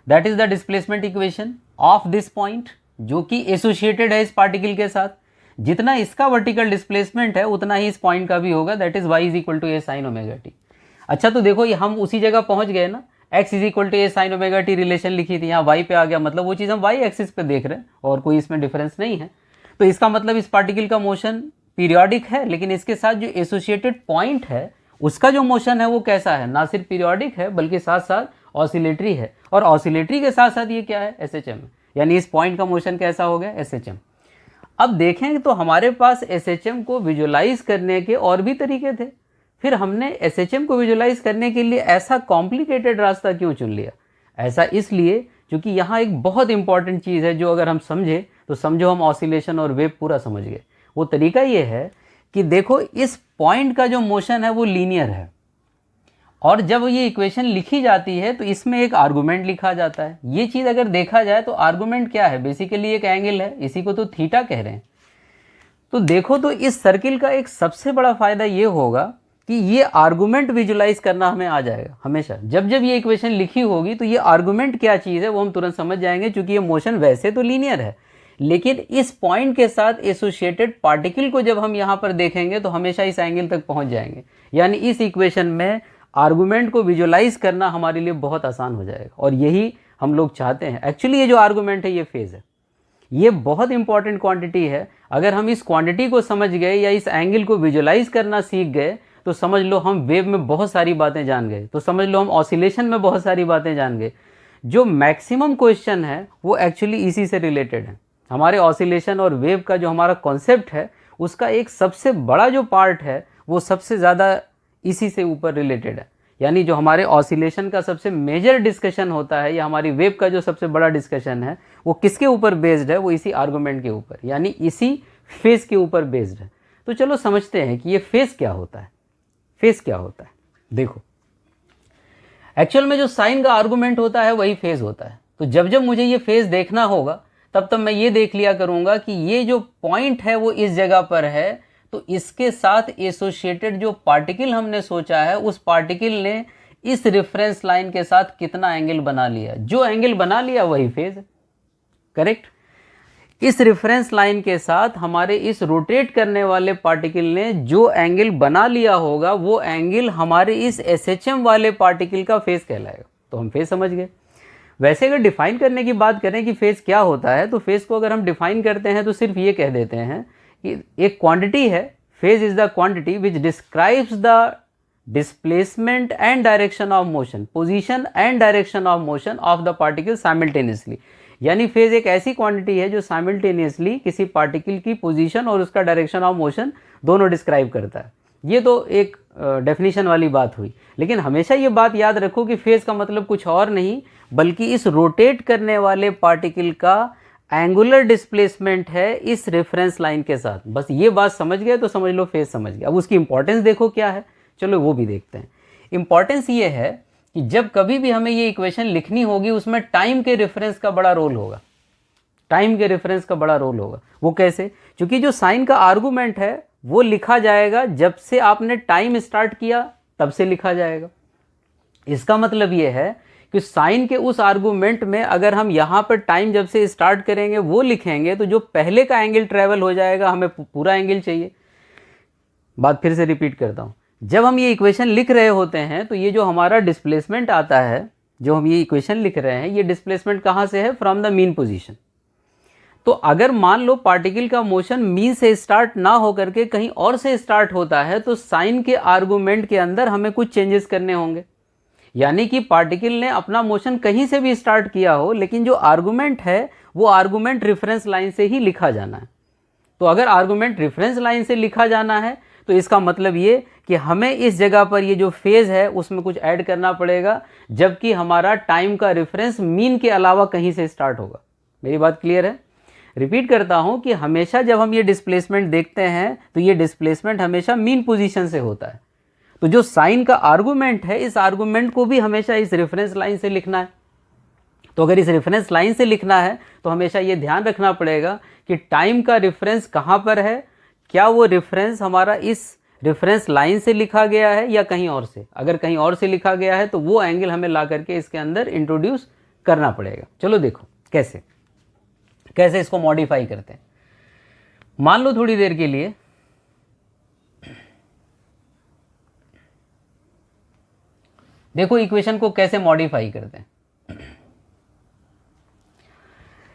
that is the displacement equation of this point, जो कि associated है इस particle के साथ। जितना इसका वर्टिकल डिस्प्लेसमेंट है उतना ही इस पॉइंट का भी होगा, that is y is equal to a sine omega t. अच्छा तो देखो ये हम उसी जगह पहुंच गए ना, x is equal to a sine omega t relation लिखी थी, यहाँ y पे आ गया, मतलब वो चीज़ हम y एक्सिस पे देख रहे हैं और कोई इसमें डिफरेंस नहीं है। तो इसका मतलब इस पार्टिकल का मोशन पीरियोडिक है, लेकिन इसके साथ जो एसोसिएटेड पॉइंट है उसका जो मोशन है वो कैसा है, ना सिर्फ पीरियोडिक है बल्कि साथ साथ ऑसिलेटरी है, और ऑसिलेटरी के साथ साथ ये क्या है, SHM, यानी इस पॉइंट का मोशन कैसा हो गया, SHM। अब देखें तो हमारे पास SHM को विजुलाइज करने के और भी तरीके थे, फिर हमने SHM को विजुलाइज करने के लिए ऐसा कॉम्प्लिकेटेड रास्ता क्यों चुन लिया? ऐसा इसलिए क्योंकि यहाँ एक बहुत इंपॉर्टेंट चीज़ है जो अगर हम समझे तो समझो हम ऑसिलेशन और वेव पूरा समझ गए। वो तरीका ये है कि देखो इस पॉइंट का जो मोशन है वो लीनियर है, और जब ये इक्वेशन लिखी जाती है तो इसमें एक आर्गुमेंट लिखा जाता है। ये चीज़ अगर देखा जाए तो आर्गुमेंट क्या है, बेसिकली एक एंगल है, इसी को तो थीटा कह रहे हैं। तो देखो तो इस सर्किल का एक सबसे बड़ा फायदा ये होगा कि ये आर्गुमेंट विजुलाइज करना हमें आ जाएगा हमेशा। जब जब ये इक्वेशन लिखी होगी तो ये आर्गुमेंट क्या चीज़ है वो हम तुरंत समझ जाएंगे, क्योंकि ये मोशन वैसे तो लीनियर है, लेकिन इस पॉइंट के साथ एसोसिएटेड पार्टिकल को जब हम यहाँ पर देखेंगे तो हमेशा इस एंगल तक पहुँच जाएंगे। यानी इस इक्वेशन में आर्गुमेंट को विजुलाइज करना हमारे लिए बहुत आसान हो जाएगा, और यही हम लोग चाहते हैं। एक्चुअली ये जो आर्गुमेंट है ये फेज है, ये बहुत इंपॉर्टेंट क्वांटिटी है। अगर हम इस क्वांटिटी को समझ गए या इस एंगल को विजुलाइज करना सीख गए तो समझ लो हम वेव में बहुत सारी बातें जान गए, तो समझ लो हम ऑसिलेशन में बहुत सारी बातें जान गए। जो मैक्सिमम क्वेश्चन है वो एक्चुअली इसी से रिलेटेड है। हमारे ऑसिलेशन और वेव का जो हमारा कॉन्सेप्ट है उसका एक सबसे बड़ा जो पार्ट है वो सबसे ज़्यादा इसी से ऊपर रिलेटेड है। यानी जो हमारे ऑसिलेशन का सबसे मेजर डिस्कशन होता है या हमारी वेव का जो सबसे बड़ा डिस्कशन है वो किसके ऊपर बेस्ड है, वो इसी आर्गुमेंट के ऊपर, यानी इसी फेस के ऊपर बेस्ड है। तो चलो समझते हैं कि ये फेस क्या होता है। फेस क्या होता है, देखो एक्चुअल में जो साइन का आर्गुमेंट होता है वही फेज होता है। तो जब जब मुझे ये फेज देखना होगा तब तब मैं ये देख लिया करूँगा कि ये जो पॉइंट है वो इस जगह पर है, तो इसके साथ एसोसिएटेड जो पार्टिकल हमने सोचा है उस पार्टिकल ने इस रेफरेंस लाइन के साथ कितना एंगल बना लिया, जो एंगल बना लिया वही फेज है, करेक्ट। इस रेफरेंस लाइन के साथ हमारे इस रोटेट करने वाले पार्टिकल ने जो एंगल बना लिया होगा वो एंगल हमारे इस SHM वाले पार्टिकल का फेज कहलाएगा। तो हम फेज समझ गए। वैसे अगर डिफाइन करने की बात करें कि फेज क्या होता है, तो फेज को अगर हम डिफाइन करते हैं तो सिर्फ ये कह देते हैं कि एक क्वांटिटी है, phase is the quantity which describes the displacement and direction of motion, position and direction of motion of the particle simultaneously. यानी फेज एक ऐसी क्वांटिटी है जो साइमल्टेनियसली किसी पार्टिकल की पोजीशन और उसका डायरेक्शन ऑफ मोशन दोनों डिस्क्राइब करता है। ये तो एक डेफिनेशन वाली बात हुई, लेकिन हमेशा ये बात याद रखो कि फेज का मतलब कुछ और नहीं बल्कि इस रोटेट करने वाले पार्टिकल का एंगुलर डिस्प्लेसमेंट है इस रेफरेंस लाइन के साथ। बस ये बात समझ गए तो समझ लो फेज समझ गए। अब उसकी इंपॉर्टेंस देखो क्या है, चलो वो भी देखते हैं। इंपॉर्टेंस ये है कि जब कभी भी हमें ये इक्वेशन लिखनी होगी उसमें टाइम के रेफरेंस का बड़ा रोल होगा। टाइम के रेफरेंस का बड़ा रोल होगा। वो कैसे? क्योंकि जो साइन का आर्गुमेंट है वो लिखा जाएगा जब से आपने टाइम स्टार्ट किया तब से लिखा जाएगा। इसका मतलब ये है कि साइन के उस आर्गुमेंट में अगर हम यहाँ पर टाइम जब से स्टार्ट करेंगे वो लिखेंगे तो जो पहले का एंगल ट्रेवल हो जाएगा, हमें पूरा एंगल चाहिए। बात फिर से रिपीट करता हूँ, जब हम ये इक्वेशन लिख रहे होते हैं तो ये जो हमारा डिस्प्लेसमेंट आता है, जो हम ये इक्वेशन लिख रहे हैं, ये डिस्प्लेसमेंट कहाँ से है? From the mean position. तो अगर मान लो पार्टिकल का मोशन मीन से स्टार्ट ना हो करके कहीं और से स्टार्ट होता है तो साइन के आर्गुमेंट के अंदर हमें कुछ चेंजेस करने होंगे। यानी कि पार्टिकल ने अपना मोशन कहीं से भी स्टार्ट किया हो, लेकिन जो आर्गुमेंट है वो आर्गुमेंट रेफरेंस लाइन से ही लिखा जाना है। तो अगर आर्गुमेंट रेफरेंस लाइन से लिखा जाना है तो इसका मतलब ये कि हमें इस जगह पर ये जो फेज़ है उसमें कुछ ऐड करना पड़ेगा, जबकि हमारा टाइम का रेफरेंस मीन के अलावा कहीं से स्टार्ट होगा। मेरी बात क्लियर है? रिपीट करता हूं कि हमेशा जब हम ये डिस्प्लेसमेंट देखते हैं तो ये डिस्प्लेसमेंट हमेशा मीन पोजीशन से होता है। तो जो साइन का आर्गुमेंट है, इस आर्गुमेंट को भी हमेशा इस रेफरेंस लाइन से लिखना है। तो अगर इस रेफरेंस लाइन से लिखना है तो हमेशा ये ध्यान रखना पड़ेगा कि टाइम का रेफरेंस कहाँ पर है, क्या वो रेफरेंस हमारा इस रेफरेंस लाइन से लिखा गया है या कहीं और से। अगर कहीं और से लिखा गया है तो वो एंगल हमें ला करके इसके अंदर इंट्रोड्यूस करना पड़ेगा। चलो देखो कैसे कैसे इसको मॉडिफाई करते हैं। मान लो थोड़ी देर के लिए देखो इक्वेशन को कैसे मॉडिफाई करते हैं।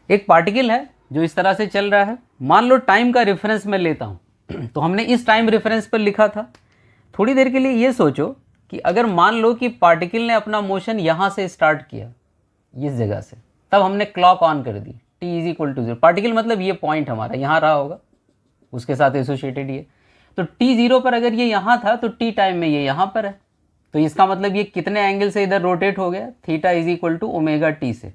एक पार्टिकल है जो इस तरह से चल रहा है, मान लो टाइम का रेफरेंस मैं लेता हूं तो हमने इस टाइम रेफरेंस पर लिखा था। थोड़ी देर के लिए ये सोचो कि अगर मान लो कि पार्टिकल ने अपना मोशन यहां से स्टार्ट किया इस जगह से, तब हमने क्लॉक ऑन कर दी t is equal to 0। Particle मतलब ये पॉइंट हमारा यहाँ रहा होगा, उसके साथ एसोसिएटेड ये। तो t 0 पर अगर ये यहाँ था तो t टाइम में ये यहाँ पर है, तो इसका मतलब ये कितने एंगल से इधर रोटेट हो गया, theta is equal to omega t से।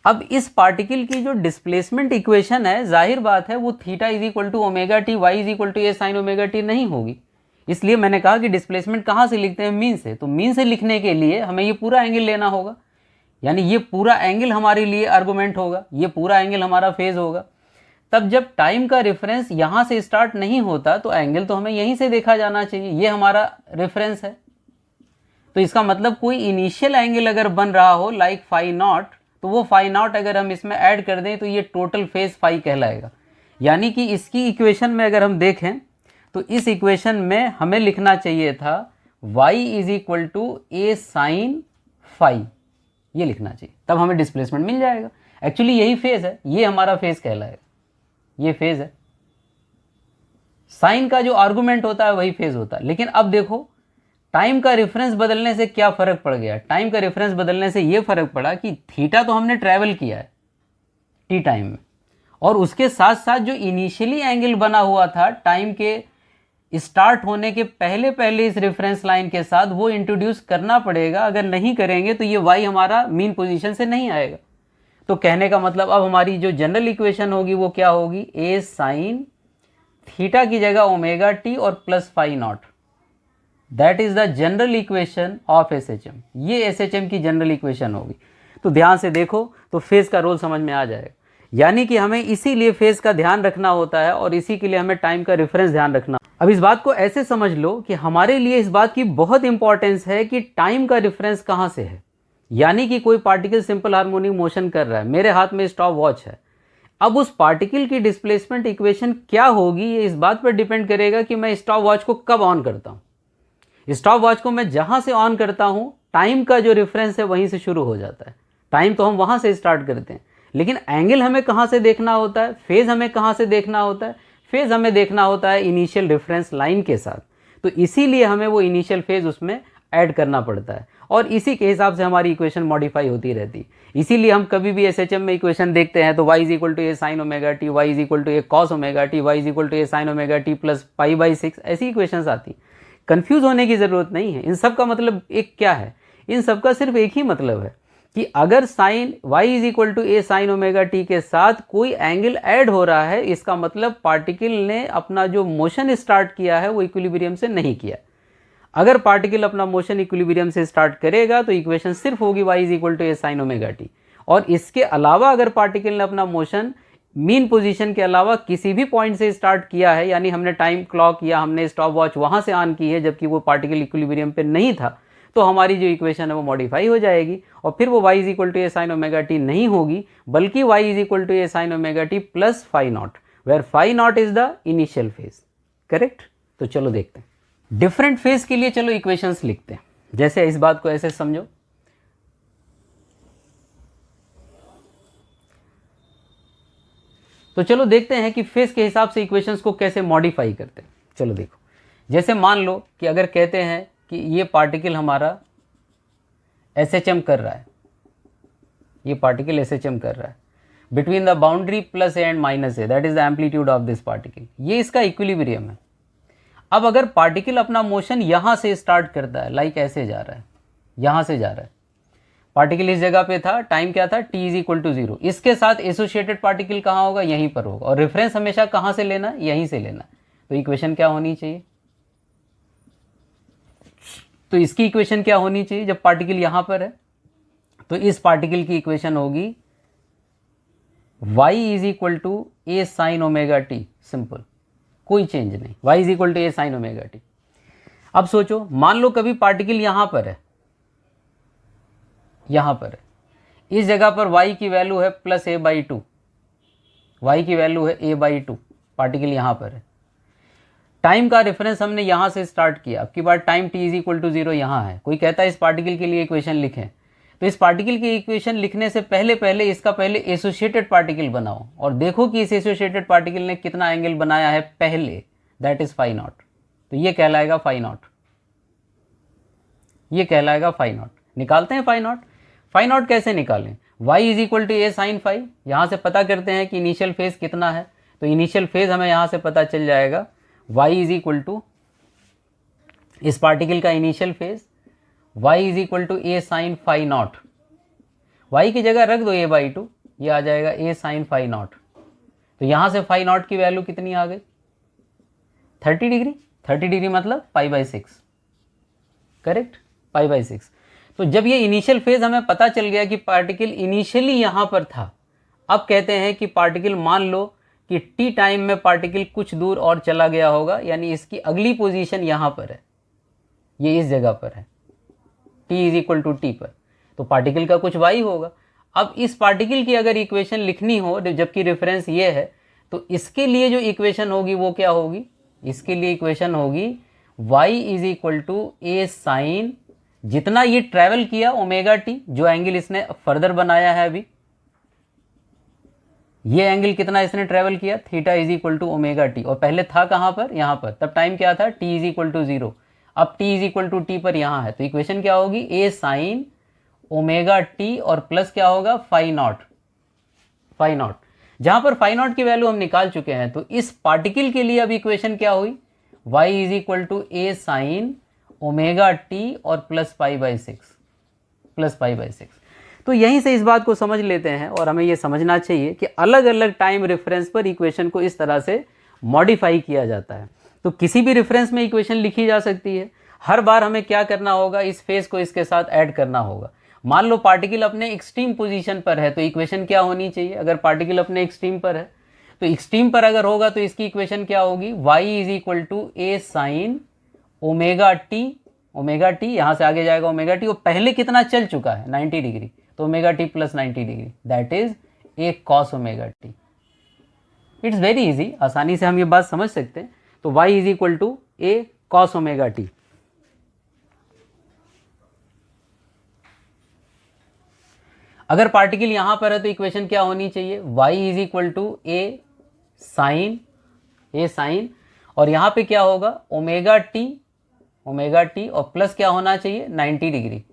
अब इस पार्टिकल की जो डिस्प्लेसमेंट इक्वेशन है, जाहिर बात है वो theta is equal to omega t, y is equal to A sine omega t नहीं होगी। इसलिए मैंने कहा कि डिस्प्लेसमेंट कहाँ से लिखते हैं, मीन से। तो मीन से लिखने के लिए हमें ये पूरा एंगल लेना होगा, यानी ये पूरा एंगल हमारे लिए आर्गुमेंट होगा, ये पूरा एंगल हमारा फेज होगा। तब जब टाइम का रेफरेंस यहाँ से स्टार्ट नहीं होता तो एंगल तो हमें यहीं से देखा जाना चाहिए, ये हमारा रेफरेंस है। तो इसका मतलब कोई इनिशियल एंगल अगर बन रहा हो लाइक फाई नॉट, तो वो फाई नॉट अगर हम इसमें ऐड कर दें तो ये टोटल फेज फाई कहलाएगा। यानी कि इसकी इक्वेशन में अगर हम देखें तो इस इक्वेशन में हमें लिखना चाहिए था y is equal to A sine phi, ये लिखना चाहिए, तब हमें डिस्प्लेसमेंट मिल जाएगा। एक्चुअली यही फेज है, ये हमारा फेज कहलाएगा, ये फेज है। साइन का जो आर्गुमेंट होता है वही फेज होता है। लेकिन अब देखो टाइम का रेफरेंस बदलने से क्या फर्क पड़ गया। टाइम का रेफरेंस बदलने से ये फर्क पड़ा कि थीटा तो हमने ट्रेवल किया है टी टाइम में, और उसके साथ साथ जो इनिशियली एंगल बना हुआ था टाइम के स्टार्ट होने के पहले पहले इस रेफरेंस लाइन के साथ, वो इंट्रोड्यूस करना पड़ेगा। अगर नहीं करेंगे तो ये वाई हमारा मीन पोजीशन से नहीं आएगा। तो कहने का मतलब अब हमारी जो जनरल इक्वेशन होगी वो क्या होगी, ए साइन थीटा की जगह ओमेगा टी और plus phi not, that is the general equation of SHM. ये एसएचएम की जनरल इक्वेशन होगी। तो ध्यान से देखो तो फेज का रोल समझ में आ जाएगा। यानी कि हमें इसीलिए फेज का ध्यान रखना होता है और इसी के लिए हमें टाइम का रेफरेंस ध्यान रखना। अब इस बात को ऐसे समझ लो कि हमारे लिए इस बात की बहुत इंपॉर्टेंस है कि टाइम का रेफरेंस कहाँ से है। यानी कि कोई पार्टिकल सिंपल हार्मोनिक मोशन कर रहा है, मेरे हाथ में स्टॉप वॉच है, अब उस पार्टिकल की डिस्प्लेसमेंट इक्वेशन क्या होगी ये इस बात पर डिपेंड करेगा कि मैं स्टॉप वॉच को कब ऑन करता हूँ। स्टॉप वॉच को मैं जहां से ऑन करता हूं, टाइम का जो रेफरेंस है वहीं से शुरू हो जाता है। टाइम तो हम वहां से स्टार्ट करते हैं, लेकिन एंगल हमें कहां से देखना होता है, फेज हमें कहां से देखना होता है। फेज हमें देखना होता है इनिशियल रेफरेंस लाइन के साथ। तो इसीलिए हमें वो इनिशियल फेज उसमें ऐड करना पड़ता है और इसी के हिसाब से हमारी इक्वेशन मॉडिफाई होती रहती है। इसीलिए हम कभी भी एसएचएम में इक्वेशन देखते हैं तो y is equal to A sine omega t, y is equal to a cos omega t, y is equal to A sine omega T plus pi by 6, ऐसी इक्वेशंस आती। कंफ्यूज होने की ज़रूरत नहीं है। इन सब का मतलब एक क्या है, इन सब का सिर्फ एक ही मतलब है कि अगर sine y is equal to A sine omega t के साथ कोई एंगल ऐड हो रहा है, इसका मतलब पार्टिकल ने अपना जो मोशन स्टार्ट किया है वो इक्विलिब्रियम से नहीं किया। अगर पार्टिकल अपना मोशन इक्विलिब्रियम से स्टार्ट करेगा तो इक्वेशन सिर्फ होगी y is equal to A sine omega T. और इसके अलावा अगर पार्टिकल ने अपना मोशन मीन पोजीशन के अलावा किसी भी पॉइंट से स्टार्ट किया है, यानी हमने टाइम क्लॉक या हमने स्टॉप वॉच वहां से ऑन की है जबकि वो पार्टिकल इक्विलिब्रियम पे नहीं था, तो हमारी जो इक्वेशन है वो मॉडिफाई हो जाएगी और फिर वो y is equal to A sine omega t नहीं होगी, बल्कि y is equal to A sine omega T plus phi not, where phi not is the initial phase. Correct. तो चलो देखते हैं डिफरेंट फेज के लिए, चलो इक्वेशंस लिखते हैं। जैसे इस बात को ऐसे समझो, तो चलो देखते हैं कि फेज के हिसाब से इक्वेशंस को कैसे मॉडिफाई करते हैं। चलो देखो, जैसे मान लो कि अगर कहते हैं कि ये पार्टिकल हमारा एसएचएम कर रहा है, ये पार्टिकल एसएचएम कर रहा है between the boundary plus A and minus A, that is the amplitude of this particle. ये इसका इक्विलिब्रियम है। अब अगर पार्टिकल अपना मोशन यहाँ से स्टार्ट करता है, लाइक ऐसे जा रहा है, यहाँ से जा रहा है, पार्टिकल इस जगह पे था, टाइम क्या था, t इज इक्वल टू 0, इसके साथ एसोसिएटेड पार्टिकल कहाँ होगा, यहीं पर होगा, और रेफरेंस हमेशा कहाँ से लेना, यहीं से लेना। तो इक्वेशन क्या होनी चाहिए, तो इसकी इक्वेशन क्या होनी चाहिए जब पार्टिकल यहाँ पर है, तो इस पार्टिकल की इक्वेशन होगी y is equal to A sine omega t, simple, कोई चेंज नहीं, y is equal to A sine omega t. अब सोचो, मान लो कभी पार्टिकल यहाँ पर है, यहाँ पर है, इस जगह पर y की वैल्यू है plus a by two, y की वैल्यू है a बाई टू, पार्टिकल यहाँ पर है, टाइम का रेफरेंस हमने यहाँ से स्टार्ट किया, अब की बार time t is equal to 0 यहाँ है, कोई कहता है इस पार्टिकल के लिए इक्वेशन लिखें, तो इस पार्टिकल की इक्वेशन लिखने से पहले इसका पहले एसोसिएटेड पार्टिकल बनाओ और देखो कि इस एसोसिएटेड पार्टिकल ने कितना एंगल बनाया है पहले, दैट इज फाई नॉट, तो ये कहलाएगा फाई नॉट, ये कहलाएगा फाई नॉट। निकालते हैं फाई नॉट। फाई नॉट कैसे निकालें, y is equal to A sine phi, यहाँ से पता करते हैं कि इनिशियल फेज कितना है, तो इनिशियल फेज हमें यहाँ से पता चल जाएगा, y इज इक्वल टू इस पार्टिकल का initial phase y is equal to A sine phi not, y की जगह रख दो a बाई टू, ये आ जाएगा a साइन फाई नॉट, तो यहाँ से फाई नॉट की वैल्यू कितनी आ गई, 30 डिग्री, 30 डिग्री मतलब पाई बाई 6, करेक्ट, पाई बाई 6। तो जब ये इनिशियल फेज हमें पता चल गया कि पार्टिकल इनिशियली यहाँ पर था, अब कहते हैं कि पार्टिकल, मान लो कि टी टाइम में पार्टिकल कुछ दूर और चला गया होगा, यानी इसकी अगली पोजीशन यहाँ पर है, ये इस जगह पर है, t is equal to t पर, तो पार्टिकल का कुछ y होगा। अब इस पार्टिकल की अगर इक्वेशन लिखनी हो जबकि रेफरेंस ये है, तो इसके लिए जो इक्वेशन होगी वो क्या होगी, इसके लिए इक्वेशन होगी y is equal to A sine, जितना ये ट्रैवल किया ओमेगा टी, जो एंगल इसने फर्दर बनाया है अभी, ये एंगल कितना इसने ट्रैवल किया, theta is equal to omega T, और पहले था कहाँ पर, यहाँ पर, तब टाइम क्या था, t इज इक्वल टू 0, अब t is equal to t पर यहाँ है, तो इक्वेशन क्या होगी, ए साइन ओमेगा टी और प्लस क्या होगा, फाई नॉट, फाई नॉट, जहां पर फाई नॉट की वैल्यू हम निकाल चुके हैं। तो इस पार्टिकल के लिए अब इक्वेशन क्या हुई, y is equal to A sine omega T और plus pi by 6, plus pi by 6। तो यहीं से इस बात को समझ लेते हैं, और हमें यह समझना चाहिए कि अलग अलग टाइम रेफरेंस पर इक्वेशन को इस तरह से मॉडिफाई किया जाता है। तो किसी भी रेफरेंस में इक्वेशन लिखी जा सकती है, हर बार हमें क्या करना होगा, इस फेज को इसके साथ ऐड करना होगा। मान लो पार्टिकल अपने एक्सट्रीम पोजीशन पर है, तो इक्वेशन क्या होनी चाहिए, अगर पार्टिकल अपने एक्सट्रीम पर है, तो एक्सट्रीम पर अगर होगा तो इसकी इक्वेशन क्या होगी, y is equal to A sine omega t, यहाँ से आगे जाएगा ओमेगा टी, और पहले कितना चल चुका है 90 डिग्री, तो omega T plus 90 degree, that is a cos omega T. It's very easy, आसानी से हम ये बात समझ सकते हैं। तो y is equal to a cos omega t. अगर पार्टिकल यहां पर है तो इक्वेशन क्या होनी चाहिए, y is equal to A sine, और यहां पे क्या होगा, ओमेगा टी और प्लस क्या होना चाहिए, 90 डिग्री।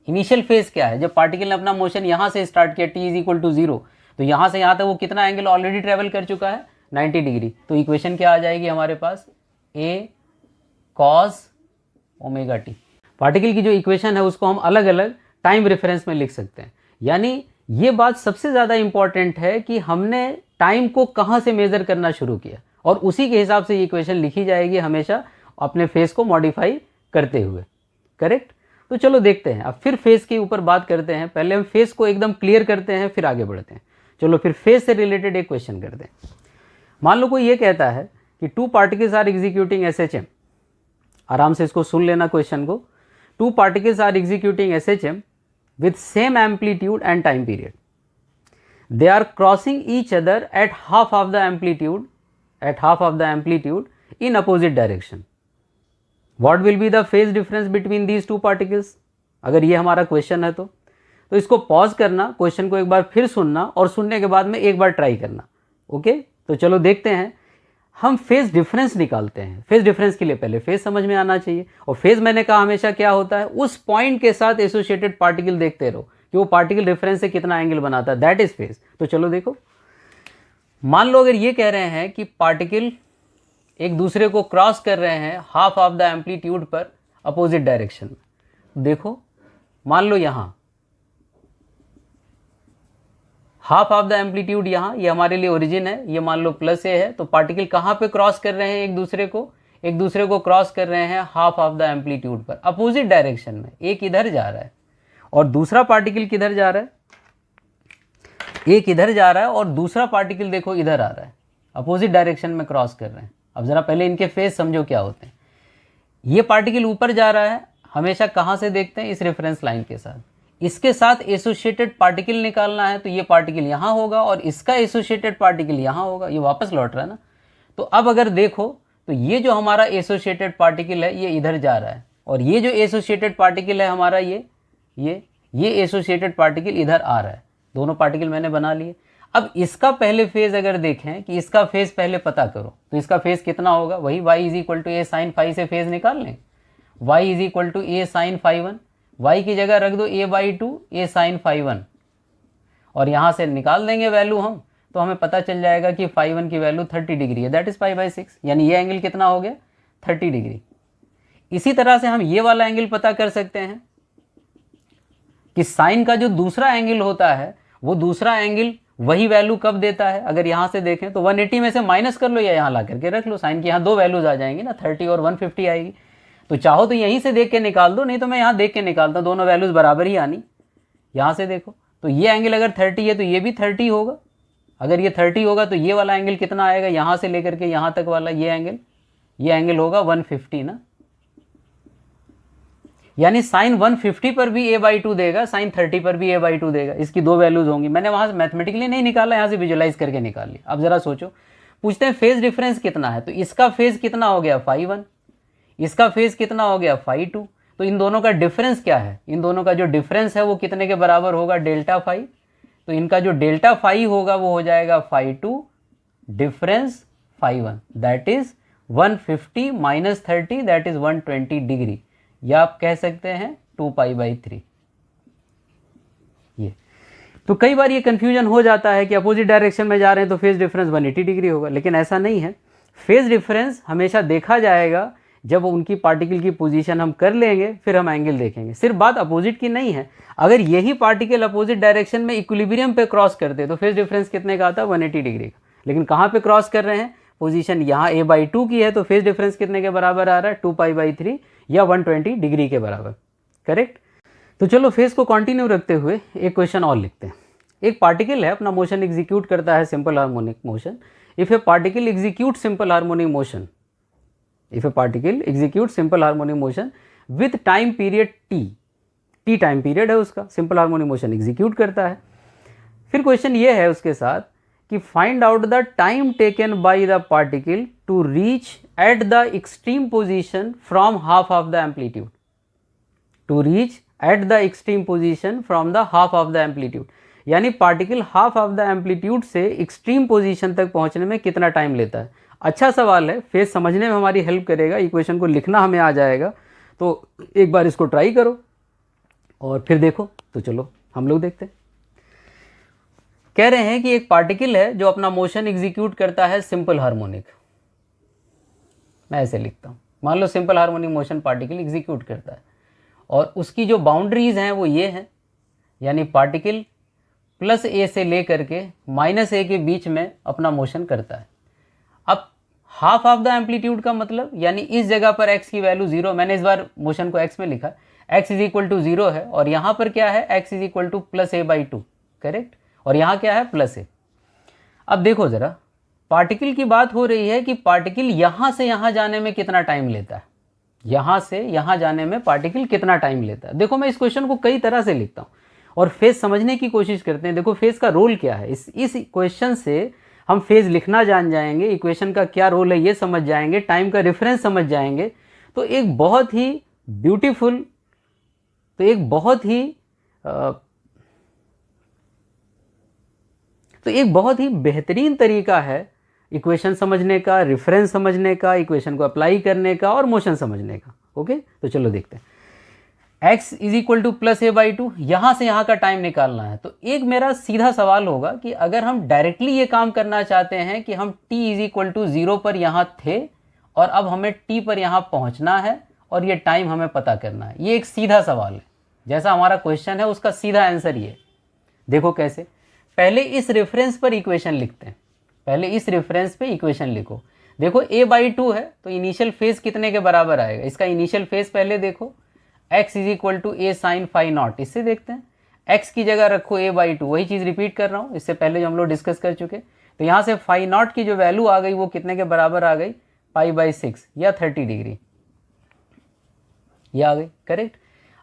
इनिशियल फेज क्या है, जब पार्टिकल ने अपना मोशन यहां से स्टार्ट किया, t इज इक्वल टू 0, तो यहां से यहां तक वो कितना एंगल ऑलरेडी ट्रेवल कर चुका है, 90 डिग्री। तो इक्वेशन क्या आ जाएगी हमारे पास, ए कॉस ओमेगा टी। पार्टिकल की जो इक्वेशन है उसको हम अलग अलग टाइम रेफरेंस में लिख सकते हैं। यानी ये बात सबसे ज़्यादा इंपॉर्टेंट है कि हमने टाइम को कहाँ से मेज़र करना शुरू किया, और उसी के हिसाब से ये इक्वेशन लिखी जाएगी हमेशा, अपने फेस को मॉडिफाई करते हुए, करेक्ट। तो चलो देखते हैं, अब फिर फेस के ऊपर बात करते हैं। पहले हम फेस को एकदम क्लियर करते हैं, फिर आगे बढ़ते हैं। चलो फिर फेस से रिलेटेड एक क्वेश्चन करते हैं। मान लो कोई ये कहता है कि two particles are executing SHM, आराम से इसको सुन लेना क्वेश्चन को। Two particles are executing SHM with same amplitude and time period. They are crossing each other at half of the amplitude in opposite direction. What will be the phase difference between these two particles? अगर ये हमारा question है तो इसको pause करना, question को एक बार फिर सुनना, और सुनने के बाद में एक बार ट्राई करना। ओके, तो चलो देखते हैं। हम फेज डिफरेंस निकालते हैं। फेज डिफरेंस के लिए पहले फेज समझ में आना चाहिए, और फेज मैंने कहा हमेशा क्या होता है, उस पॉइंट के साथ एसोसिएटेड पार्टिकल देखते रहो कि वो पार्टिकल रेफरेंस से कितना एंगल बनाता है, दैट इज फेज। तो चलो देखो, मान लो अगर ये कह रहे हैं कि पार्टिकल एक दूसरे को क्रॉस कर रहे हैं हाफ ऑफ द एम्पलीट्यूड पर अपोजिट डायरेक्शन में। देखो मान लो यहाँ हाफ ऑफ द एम्पलीट्यूड यहाँ, ये हमारे लिए ओरिजिन है, ये मान लो प्लस ए है, तो पार्टिकल कहाँ पे क्रॉस कर रहे हैं एक दूसरे को क्रॉस कर रहे हैं हाफ ऑफ द एम्पलीट्यूड पर अपोजिट डायरेक्शन में। एक इधर जा रहा है और दूसरा पार्टिकल किधर जा रहा है, एक इधर जा रहा है और दूसरा पार्टिकल देखो इधर आ रहा है, अपोजिट डायरेक्शन में क्रॉस कर रहे हैं। अब जरा पहले इनके फेज समझो क्या होते हैं। ये पार्टिकल ऊपर जा रहा है, हमेशा कहाँ से देखते हैं, इस रेफरेंस लाइन के साथ। इसके साथ एसोसिएटेड पार्टिकल निकालना है, तो ये पार्टिकल यहाँ होगा और इसका एसोसिएटेड पार्टिकल यहाँ होगा, ये वापस लौट रहा है ना। तो अब अगर देखो तो ये जो हमारा एसोसिएटेड पार्टिकल है ये इधर जा रहा है और ये जो एसोसिएटेड पार्टिकल है हमारा ये एसोसिएटेड पार्टिकल इधर आ रहा है। दोनों पार्टिकल मैंने बना लिए। अब इसका पहले फेज अगर देखें कि इसका फेज पहले पता करो, तो इसका फेज कितना होगा, वही y is equal to A sine phi से फेज निकाल लें। y is equal to A sine phi 1, y की जगह रख दो a by 2 a sine phi 1 और यहाँ से निकाल देंगे वैल्यू हम, तो हमें पता चल जाएगा कि फाई 1 की वैल्यू 30 डिग्री है, दैट इज पाई बाई 6, यानी ये एंगल कितना हो गया 30 डिग्री। इसी तरह से हम ये वाला एंगल पता कर सकते हैं कि साइन का जो दूसरा एंगल होता है वो दूसरा एंगल वही वैल्यू कब देता है। अगर यहाँ से देखें तो 180 में से माइनस कर लो या यहाँ ला करके रख लो, साइन की यहाँ दो वैल्यूज आ जाएंगी ना, 30 और 150 आएगी। तो चाहो तो यहीं से देख के निकाल दो, नहीं तो मैं यहाँ देख के निकालता हूँ, दोनों वैल्यूज बराबर ही आनी। यहाँ से देखो तो ये एंगल अगर 30 है तो ये भी 30 होगा, अगर ये 30 होगा तो ये वाला एंगल कितना आएगा, यहाँ से लेकर के यहाँ तक वाला ये एंगल होगा 150 ना, यानी साइन 150 पर भी a बाई 2 देगा, साइन 30 पर भी a बाई 2 देगा। इसकी दो वैल्यूज होंगी। मैंने वहां से मैथमेटिकली नहीं निकाला, यहाँ से विजुलाइज करके निकाल लिया। अब जरा सोचो, पूछते हैं फेज डिफरेंस कितना है, तो इसका फेज कितना हो गया फाई 1, इसका फेज कितना हो गया फाई 2, तो इन दोनों का डिफरेंस क्या है, इन दोनों का जो डिफरेंस है वो कितने के बराबर होगा, डेल्टा फाई। तो इनका जो डेल्टा फाई होगा वो हो जाएगा phi 2 difference phi 1, that is 150 minus 30, that is 120 degree, या आप कह सकते हैं 2 पाई बाई 3। ये तो कई बार ये कंफ्यूजन हो जाता है कि अपोजिट डायरेक्शन में जा रहे हैं तो फेज डिफरेंस 180 डिग्री होगा, लेकिन ऐसा नहीं है। फेज डिफरेंस हमेशा देखा जाएगा जब उनकी पार्टिकल की पोजीशन हम कर लेंगे, फिर हम एंगल देखेंगे। सिर्फ बात अपोजिट की नहीं है, अगर यही पार्टिकल अपोजिट डायरेक्शन में इक्विलिब्रियम पे क्रॉस करते तो फेज डिफरेंस कितने का आता है, 180 डिग्री का। लेकिन कहाँ पे क्रॉस कर रहे हैं, पोजीशन यहाँ a बाई 2 की है, तो फेज डिफरेंस कितने के बराबर आ रहा है, 2 पाई बाई 3 या 120 डिग्री के बराबर, करेक्ट। तो चलो फेज को कंटिन्यू रखते हुए एक क्वेश्चन और लिखते हैं। एक पार्टिकल है, अपना मोशन एग्जीक्यूट करता है, simple harmonic motion. If A particle execute simple harmonic motion, if A particle execute simple harmonic motion with time period t time period है उसका, सिंपल हार्मोनिक मोशन एग्जीक्यूट करता है। फिर क्वेश्चन ये है उसके साथ कि find out the time taken by the particle to reach at the extreme position from half of the amplitude, to reach at the extreme position from the half of the amplitude, यानी particle half of the amplitude से extreme position तक पहुंचने में कितना time लेता है। अच्छा सवाल है, फेज समझने में हमारी हेल्प करेगा, इक्वेशन को लिखना हमें आ जाएगा। तो एक बार इसको ट्राई करो और फिर देखो। तो चलो हम लोग देखते हैं। कह रहे हैं कि एक पार्टिकल है जो अपना मोशन एग्जीक्यूट करता है सिंपल हार्मोनिक। मैं ऐसे लिखता हूँ, मान लो simple harmonic motion particle execute करता है और उसकी जो बाउंड्रीज हैं वो ये हैं, यानी पार्टिकल प्लस ए से ले करके माइनस ए के बीच में अपना मोशन करता है। अब हाफ ऑफ द एम्पलीट्यूड का मतलब, यानी इस जगह पर x की वैल्यू 0, मैंने इस बार मोशन को x में लिखा, x इज इक्वल टू 0 है और यहाँ पर क्या है, x is equal to plus A by 2, correct, और यहाँ क्या है प्लस ए। अब देखो ज़रा, पार्टिकल की बात हो रही है कि पार्टिकल यहाँ से यहाँ जाने में कितना टाइम लेता है, यहाँ से यहाँ जाने में पार्टिकल कितना टाइम लेता है। देखो मैं इस क्वेश्चन को कई तरह से लिखता हूँ और फेज समझने की कोशिश करते हैं। देखो फेज का रोल क्या है, इस क्वेश्चन से हम फेज लिखना जान जाएंगे, इक्वेशन का क्या रोल है ये समझ जाएंगे, टाइम का रेफरेंस समझ जाएंगे, तो एक बहुत ही ब्यूटीफुल, तो एक बहुत ही बेहतरीन तरीका है इक्वेशन समझने का, रेफरेंस समझने का, इक्वेशन को अप्लाई करने का और मोशन समझने का। ओके, तो चलो देखते हैं। x is equal to plus A by 2, यहाँ से यहाँ का टाइम निकालना है। तो एक मेरा सीधा सवाल होगा कि अगर हम डायरेक्टली ये काम करना चाहते हैं कि हम t इज इक्वल टू 0 पर यहाँ थे और अब हमें टी पर यहाँ पहुँचना है और ये टाइम हमें पता करना है। ये एक सीधा सवाल है, जैसा हमारा क्वेश्चन है उसका सीधा आंसर ये। देखो कैसे, पहले इस रेफरेंस पर इक्वेशन लिखते हैं, पहले इस रेफरेंस पे इक्वेशन लिखो। देखो a/2 है तो इनिशियल फेज कितने के बराबर आएगा, इसका इनिशियल फेज पहले देखो, x is equal to a sine phi not. इससे देखते हैं, x की जगह रखो a/2, वही चीज़ रिपीट कर रहा हूँ, इससे पहले जो हम लोग डिस्कस कर चुके। तो यहाँ से फाई नॉट की जो वैल्यू आ गई वो कितने के बराबर आ गई, π/6 या 30 डिग्री, ये आ गई, करेक्ट।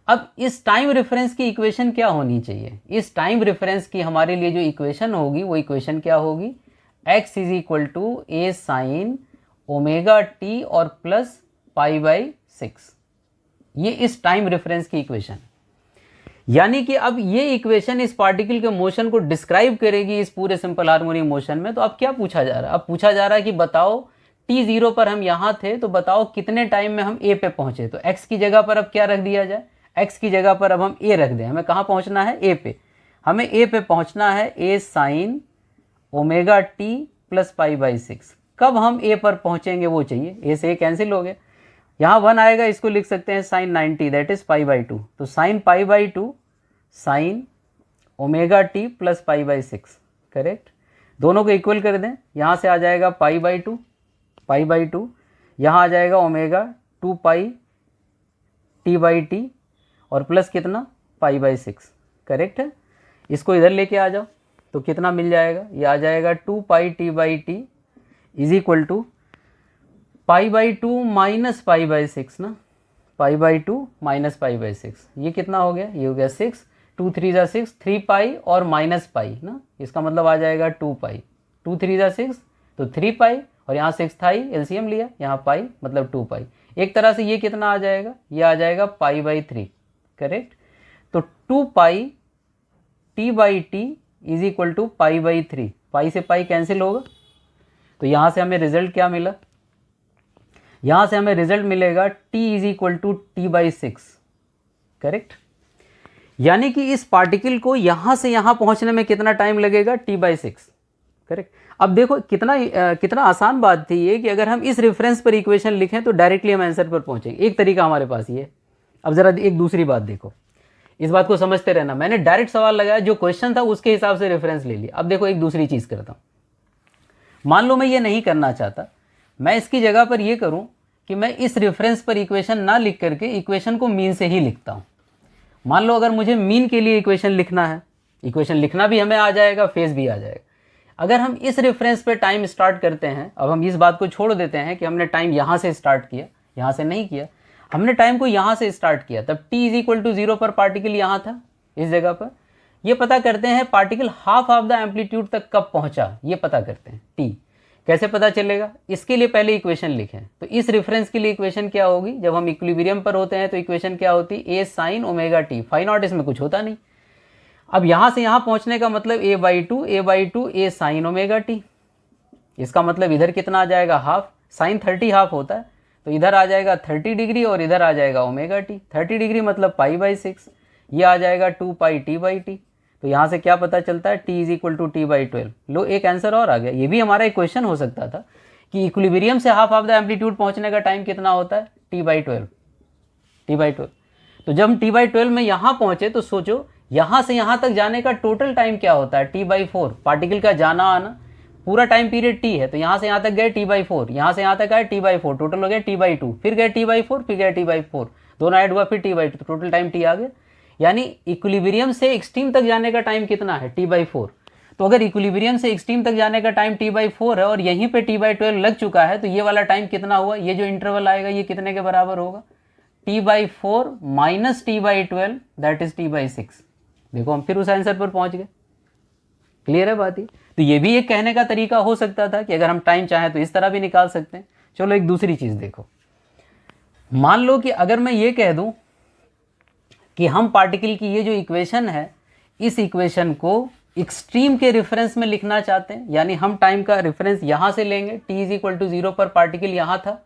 अब इस टाइम रेफरेंस की इक्वेशन क्या होनी चाहिए, इस टाइम रेफरेंस की हमारे लिए जो इक्वेशन होगी वो इक्वेशन क्या होगी, x is equal to a sine omega T और प्लस π/6, ये इस टाइम रेफरेंस की इक्वेशन। यानी कि अब ये इक्वेशन इस पार्टिकल के मोशन को डिस्क्राइब करेगी इस पूरे सिंपल हार्मोनिक मोशन में। तो अब क्या पूछा जा रहा है, अब पूछा जा रहा है कि बताओ t0 पर हम यहाँ थे तो बताओ कितने टाइम में हम a पे पहुंचे। तो x की जगह पर अब क्या रख दिया जाए, x की जगह पर अब हम a रख दें। हमें कहाँ पहुंचना है, a पे, हमें a पे पहुंचना है, a sine omega T plus π/6। कब हम a पर पहुंचेंगे वो चाहिए, a से a कैंसिल हो गया, यहाँ 1 आएगा, इसको लिख सकते हैं साइन 90 दैट इज π/2। तो sine π/2 sine omega T plus π/6, correct. दोनों को इक्वल कर दें, यहाँ से आ जाएगा π/2, यहाँ आ जाएगा ओमेगा 2π t/t और प्लस कितना π/6, करेक्ट है। इसको इधर लेके आ जाओ तो कितना मिल जाएगा, ये आ जाएगा 2π t/t is equal to π/2 minus π/6 ना, π/2 माइनस π/6, ये कितना हो गया, ये हो गया 6, 2 3 जा 6, 3π और माइनस पाई ना, इसका मतलब आ जाएगा 2π, 2 3 जा 6 तो 3π और यहाँ 6 था ही, एलसीएम लिया, यहाँ पाई मतलब 2π। एक तरह से ये कितना आ जाएगा, ये आ जाएगा π/3, करेक्ट। तो 2π t/t इज इक्वल टू π/3, पाई से पाई कैंसिल होगा, तो यहाँ से हमें रिजल्ट क्या मिला, यहाँ से हमें रिजल्ट मिलेगा t is equal to t/6, correct. यानी कि इस पार्टिकल को यहाँ से यहाँ पहुँचने में कितना टाइम लगेगा, t/6, करेक्ट। अब देखो कितना आसान बात थी ये कि अगर हम इस रेफरेंस पर इक्वेशन लिखें तो डायरेक्टली हम आंसर पर पहुँचेंगे, एक तरीका हमारे पास ये। अब ज़रा एक दूसरी बात देखो, इस बात को समझते रहना, मैंने डायरेक्ट सवाल लगाया, जो क्वेश्चन था उसके हिसाब से रेफरेंस ले लिया। अब देखो एक दूसरी चीज़ करता हूँ, मान लो मैं ये नहीं करना चाहता, मैं इसकी जगह पर ये करूँ कि मैं इस रेफरेंस पर इक्वेशन ना लिख करके इक्वेशन को मीन से ही लिखता हूँ। मान लो अगर मुझे मीन के लिए इक्वेशन लिखना है, इक्वेशन लिखना भी हमें आ जाएगा, फेज भी आ जाएगा। अगर हम इस रेफरेंस पे टाइम स्टार्ट करते हैं, अब हम इस बात को छोड़ देते हैं कि हमने टाइम यहाँ से स्टार्ट किया, यहाँ से नहीं किया, हमने टाइम को यहाँ से स्टार्ट किया, तब t इज इक्वल टू 0 पर पार्टिकल यहाँ था, इस जगह पर। ये पता करते हैं particle half of the amplitude तक कब पहुँचा, ये पता करते हैं। t कैसे पता चलेगा, इसके लिए पहले इक्वेशन लिखें। तो इस रेफरेंस के लिए इक्वेशन क्या होगी, जब हम इक्विलिब्रियम पर होते हैं तो इक्वेशन क्या होती, a sine omega t, phi not इसमें कुछ होता नहीं। अब यहाँ से यहाँ पहुँचने का मतलब a/2 a sine omega T, इसका मतलब इधर कितना आ जाएगा, हाफ, साइन 30 हाफ होता है, तो इधर आ जाएगा 30 डिग्री और इधर आ जाएगा ओमेगा टी। 30 डिग्री मतलब π/6, ये आ जाएगा 2π t/t। तो यहाँ से क्या पता चलता है, t is equal to t/12। लो एक आंसर और आ गया, ये भी हमारा एक क्वेश्चन हो सकता था कि इक्विलिब्रियम से हाफ ऑफ द एम्पलीट्यूड पहुँचने का टाइम कितना होता है, t/12। तो जब हम t/12 में यहाँ पहुँचे तो सोचो यहाँ से यहाँ तक जाने का टोटल टाइम क्या होता है, t/4। पार्टिकल का जाना आना पूरा टाइम पीरियड t है, तो यहाँ से यहाँ तक गए t/4, यहाँ से यहाँ तक आए t/4, टोटल हो गया t/2, फिर गए t/4, फिर गए t/4, दोनों ऐड हुआ फिर t/2, तो टोटल टाइम t आ गया। यानी इक्विलिब्रियम से एक्सट्रीम तक जाने का टाइम कितना है, t/4। तो अगर इक्विलिब्रियम से एक्सट्रीम तक जाने का टाइम t/4 है और यहीं पे t/12 लग चुका है, तो ये वाला टाइम कितना हुआ, ये जो इंटरवल आएगा ये कितने के बराबर होगा, t/4 minus t/12 that is t/6। देखो हम फिर उस आंसर पर पहुंच गए, क्लियर है बात ही। तो ये भी एक कहने का तरीका हो सकता था कि अगर हम टाइम चाहें तो इस तरह भी निकाल सकते हैं। चलो एक दूसरी चीज़ देखो, मान लो कि अगर मैं ये कह दूं कि हम पार्टिकल की ये जो इक्वेशन है, इस इक्वेशन को एक्सट्रीम के रेफरेंस में लिखना चाहते हैं, यानी हम टाइम का रेफरेंस यहाँ से लेंगे, t इज इक्वल टू 0 पर पार्टिकल यहाँ था।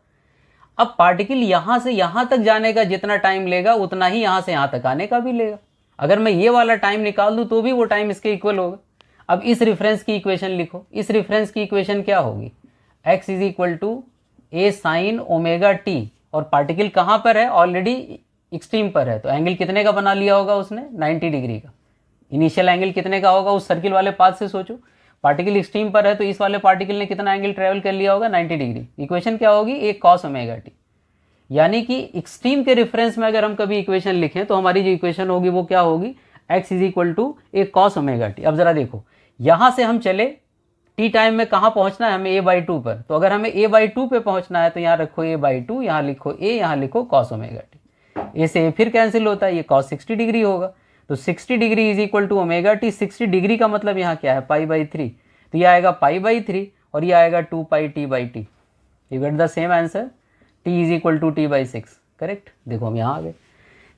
अब पार्टिकल यहाँ से यहाँ तक जाने का जितना टाइम लेगा उतना ही यहाँ से यहाँ तक आने का भी लेगा। अगर मैं ये वाला टाइम निकाल दूँ तो भी वो टाइम इसके इक्वल होगा। अब इस रेफरेंस की इक्वेशन लिखो, इस रेफरेंस की इक्वेशन क्या होगी, x is equal to A sine omega T, और पार्टिकल कहाँ पर है, ऑलरेडी एक्सट्रीम पर है, तो एंगल कितने का बना लिया होगा उसने, 90 डिग्री का। इनिशियल एंगल कितने का होगा, उस सर्किल वाले पाथ से सोचो, पार्टिकल एक्सट्रीम पर है तो इस वाले पार्टिकल ने कितना एंगल ट्रेवल कर लिया होगा, 90 डिग्री। इक्वेशन क्या होगी, ए कॉस ओमेगा टी। यानी कि एक्सट्रीम के रेफरेंस में अगर हम कभी इक्वेशन लिखें तो हमारी जो इक्वेशन होगी वो क्या होगी, x is equal to a cos omega t. अब जरा देखो, यहां से हम चले टी टाइम में कहाँ पहुंचना है हमें, a/2 पर। तो अगर हमें a/2 पे पहुंचना है तो यहाँ रखो a/2, यहाँ लिखो a, यहाँ लिखो कॉस ओमेगा टी। ए से फिर कैंसिल होता है, ये कॉस 60 डिग्री होगा, तो 60 degree is equal to omega t. 60 degree का मतलब यहाँ क्या है, पाई/3, तो ये आएगा पाई/3 और ये आएगा 2 pi t/t। You get the same answer, t is equal to t/6। Correct. देखो हम यहाँ आ गए।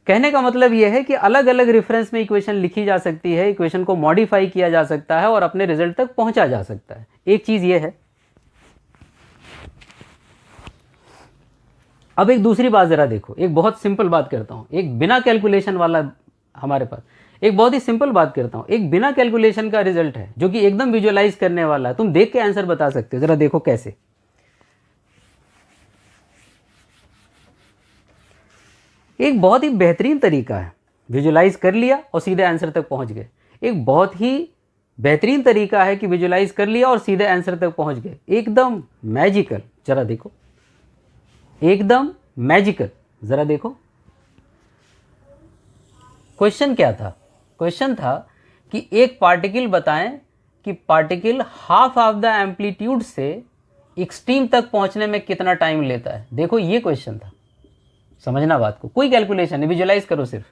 कहने का मतलब यह है कि अलग अलग रेफरेंस में इक्वेशन लिखी जा सकती है, इक्वेशन को मॉडिफाई किया जा सकता है और अपने रिजल्ट तक पहुंचा जा सकता है। एक चीज यह है। अब एक दूसरी बात जरा देखो, एक बहुत सिंपल बात करता हूं, एक बिना कैलकुलेशन वाला हमारे पास, एक बहुत ही सिंपल बात करता हूं, एक बिना कैलकुलेशन का रिजल्ट है जो कि एकदम विजुअलाइज करने वाला है। तुम देख के आंसर बता सकते हो, जरा देखो कैसे। एक बहुत ही बेहतरीन तरीका है, विजुलाइज कर लिया और सीधे आंसर तक पहुंच गए। एक बहुत ही बेहतरीन तरीका है कि विजुलाइज कर लिया और सीधे आंसर तक पहुंच गए, एकदम मैजिकल। जरा देखो, एकदम मैजिकल। जरा देखो क्वेश्चन क्या था, क्वेश्चन था कि एक पार्टिकल बताएं कि particle half of the amplitude से एक्सट्रीम तक पहुंचने में कितना टाइम लेता है। देखो ये क्वेश्चन था, समझना बात को, कोई कैलकुलेशन नहीं, विजुलाइज करो सिर्फ।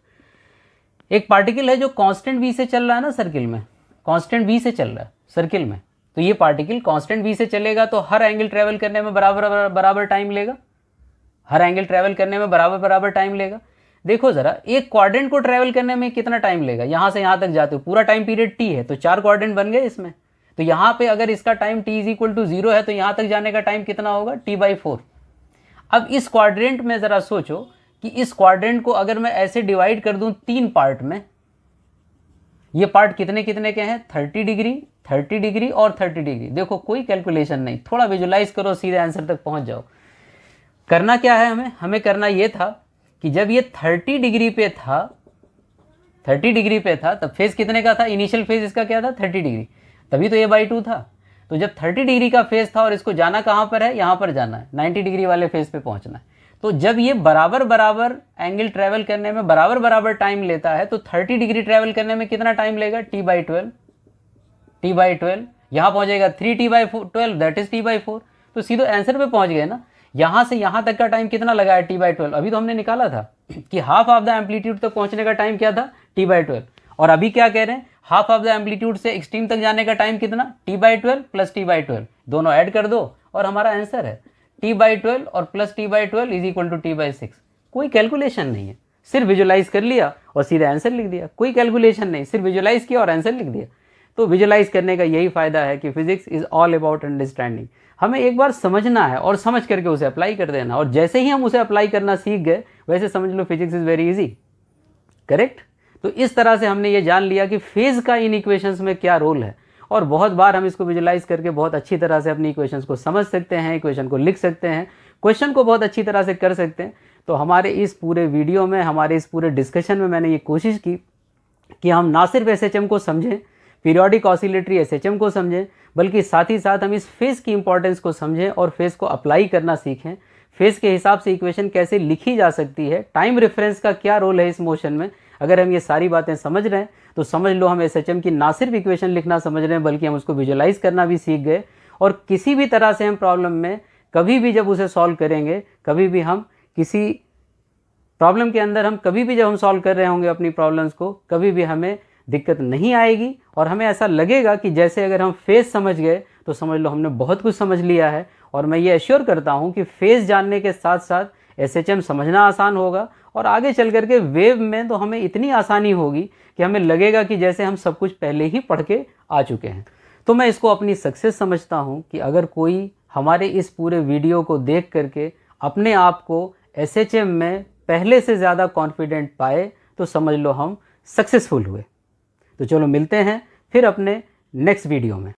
एक पार्टिकल है जो कांस्टेंट v से चल रहा है ना सर्किल में, कांस्टेंट v से चल रहा है सर्किल में, तो ये पार्टिकल कांस्टेंट v से चलेगा तो हर एंगल ट्रेवल करने में बराबर टाइम लेगा, हर एंगल ट्रेवल करने में बराबर टाइम लेगा। देखो जरा, एक क्वाड्रेंट को ट्रेवल करने में कितना टाइम लेगा, यहां से यहां तक जाते हो पूरा टाइम पीरियड t है, तो 4 क्वाड्रेंट बन गए इसमें। तो यहाँ पे अगर इसका time t is equal to 0 है तो यहाँ तक जाने का टाइम कितना होगा, t/4। अब इस क्वाड्रेंट में जरा सोचो कि इस क्वाड्रेंट को अगर मैं ऐसे डिवाइड कर दूं 3 पार्ट में, ये पार्ट कितने कितने के हैं, 30 डिग्री, 30 डिग्री और 30 डिग्री। देखो कोई कैलकुलेशन नहीं, थोड़ा विजुलाइज करो, सीधे आंसर तक पहुंच जाओ। करना क्या है हमें करना ये था कि जब ये 30 डिग्री पे था, 30 डिग्री पे था, तब फेज कितने का था, इनिशियल फेज इसका क्या था, 30 डिग्री, तभी तो a/2 था। तो जब 30 डिग्री का फेज था और इसको जाना कहाँ पर है, यहाँ पर जाना है, 90 डिग्री वाले फेज पे पहुंचना है। तो जब ये बराबर एंगल ट्रेवल करने में बराबर टाइम लेता है तो 30 डिग्री ट्रेवल करने में कितना टाइम लेगा, t/12, t/12, यहाँ पहुंचेगा 3t/12, दैट इज t/4। तो सीधे आंसर पे पहुंच गए ना। यहाँ से यहाँ तक का टाइम कितना लगा है, t/12। अभी तो हमने निकाला था कि हाफ ऑफ द एम्पलीट्यूड तक पहुंचने का टाइम क्या था, t/12। और अभी क्या कह रहे हैं, हाफ ऑफ द एम्पलीट्यूड से एक्सट्रीम तक जाने का टाइम कितना, t/12 प्लस t/12, दोनों ऐड कर दो और हमारा आंसर है t/12 और plus t/12 is equal to t/6। कोई कैलकुलेशन नहीं है, सिर्फ विजुलाइज कर लिया और सीधा आंसर लिख दिया। कोई कैलकुलेशन नहीं, सिर्फ विजुलाइज किया और आंसर लिख दिया। तो विजुलाइज करने का यही फायदा है कि physics is all about understanding. हमें एक बार समझना है और समझ करके उसे अप्लाई कर देना, और जैसे ही हम उसे अप्लाई करना सीख गए वैसे समझ लो physics is very easy. Correct. तो इस तरह से हमने ये जान लिया कि फेज का इन इक्वेशंस में क्या रोल है, और बहुत बार हम इसको विजुलाइज करके बहुत अच्छी तरह से अपनी इक्वेशंस को समझ सकते हैं, इक्वेशन को लिख सकते हैं, क्वेश्चन को बहुत अच्छी तरह से कर सकते हैं। तो हमारे इस पूरे वीडियो में, हमारे इस पूरे डिस्कशन में मैंने ये कोशिश की कि हम ना सिर्फ SHM को समझें, पीरियोडिक ऑसिलेटरी SHM को समझें, बल्कि साथ ही साथ हम इस फेज की इंपॉर्टेंस को समझें और फेज को अप्लाई करना सीखें। फेज के हिसाब से इक्वेशन कैसे लिखी जा सकती है, टाइम रेफरेंस का क्या रोल है इस मोशन में। अगर हम ये सारी बातें समझ रहे हैं तो समझ लो हम SHM की ना सिर्फ इक्वेशन लिखना समझ रहे हैं, बल्कि हम उसको विजुलाइज करना भी सीख गए। और किसी भी तरह से हम प्रॉब्लम में कभी भी जब उसे सॉल्व करेंगे, कभी भी हम किसी प्रॉब्लम के अंदर हम कभी भी जब हम सॉल्व कर रहे होंगे अपनी प्रॉब्लम्स को, कभी भी हमें दिक्कत नहीं आएगी और हमें ऐसा लगेगा कि जैसे अगर हम फेज समझ गए तो समझ लो हमने बहुत कुछ समझ लिया है। और मैं ये एश्योर करता हूँ कि फेज जानने के साथ साथ SHM समझना आसान होगा, और आगे चल करके वेव में तो हमें इतनी आसानी होगी कि हमें लगेगा कि जैसे हम सब कुछ पहले ही पढ़ के आ चुके हैं। तो मैं इसको अपनी सक्सेस समझता हूँ कि अगर कोई हमारे इस पूरे वीडियो को देख करके अपने आप को SHM में पहले से ज़्यादा कॉन्फिडेंट पाए तो समझ लो हम सक्सेसफुल हुए। तो चलो मिलते हैं फिर अपने नेक्स्ट वीडियो में।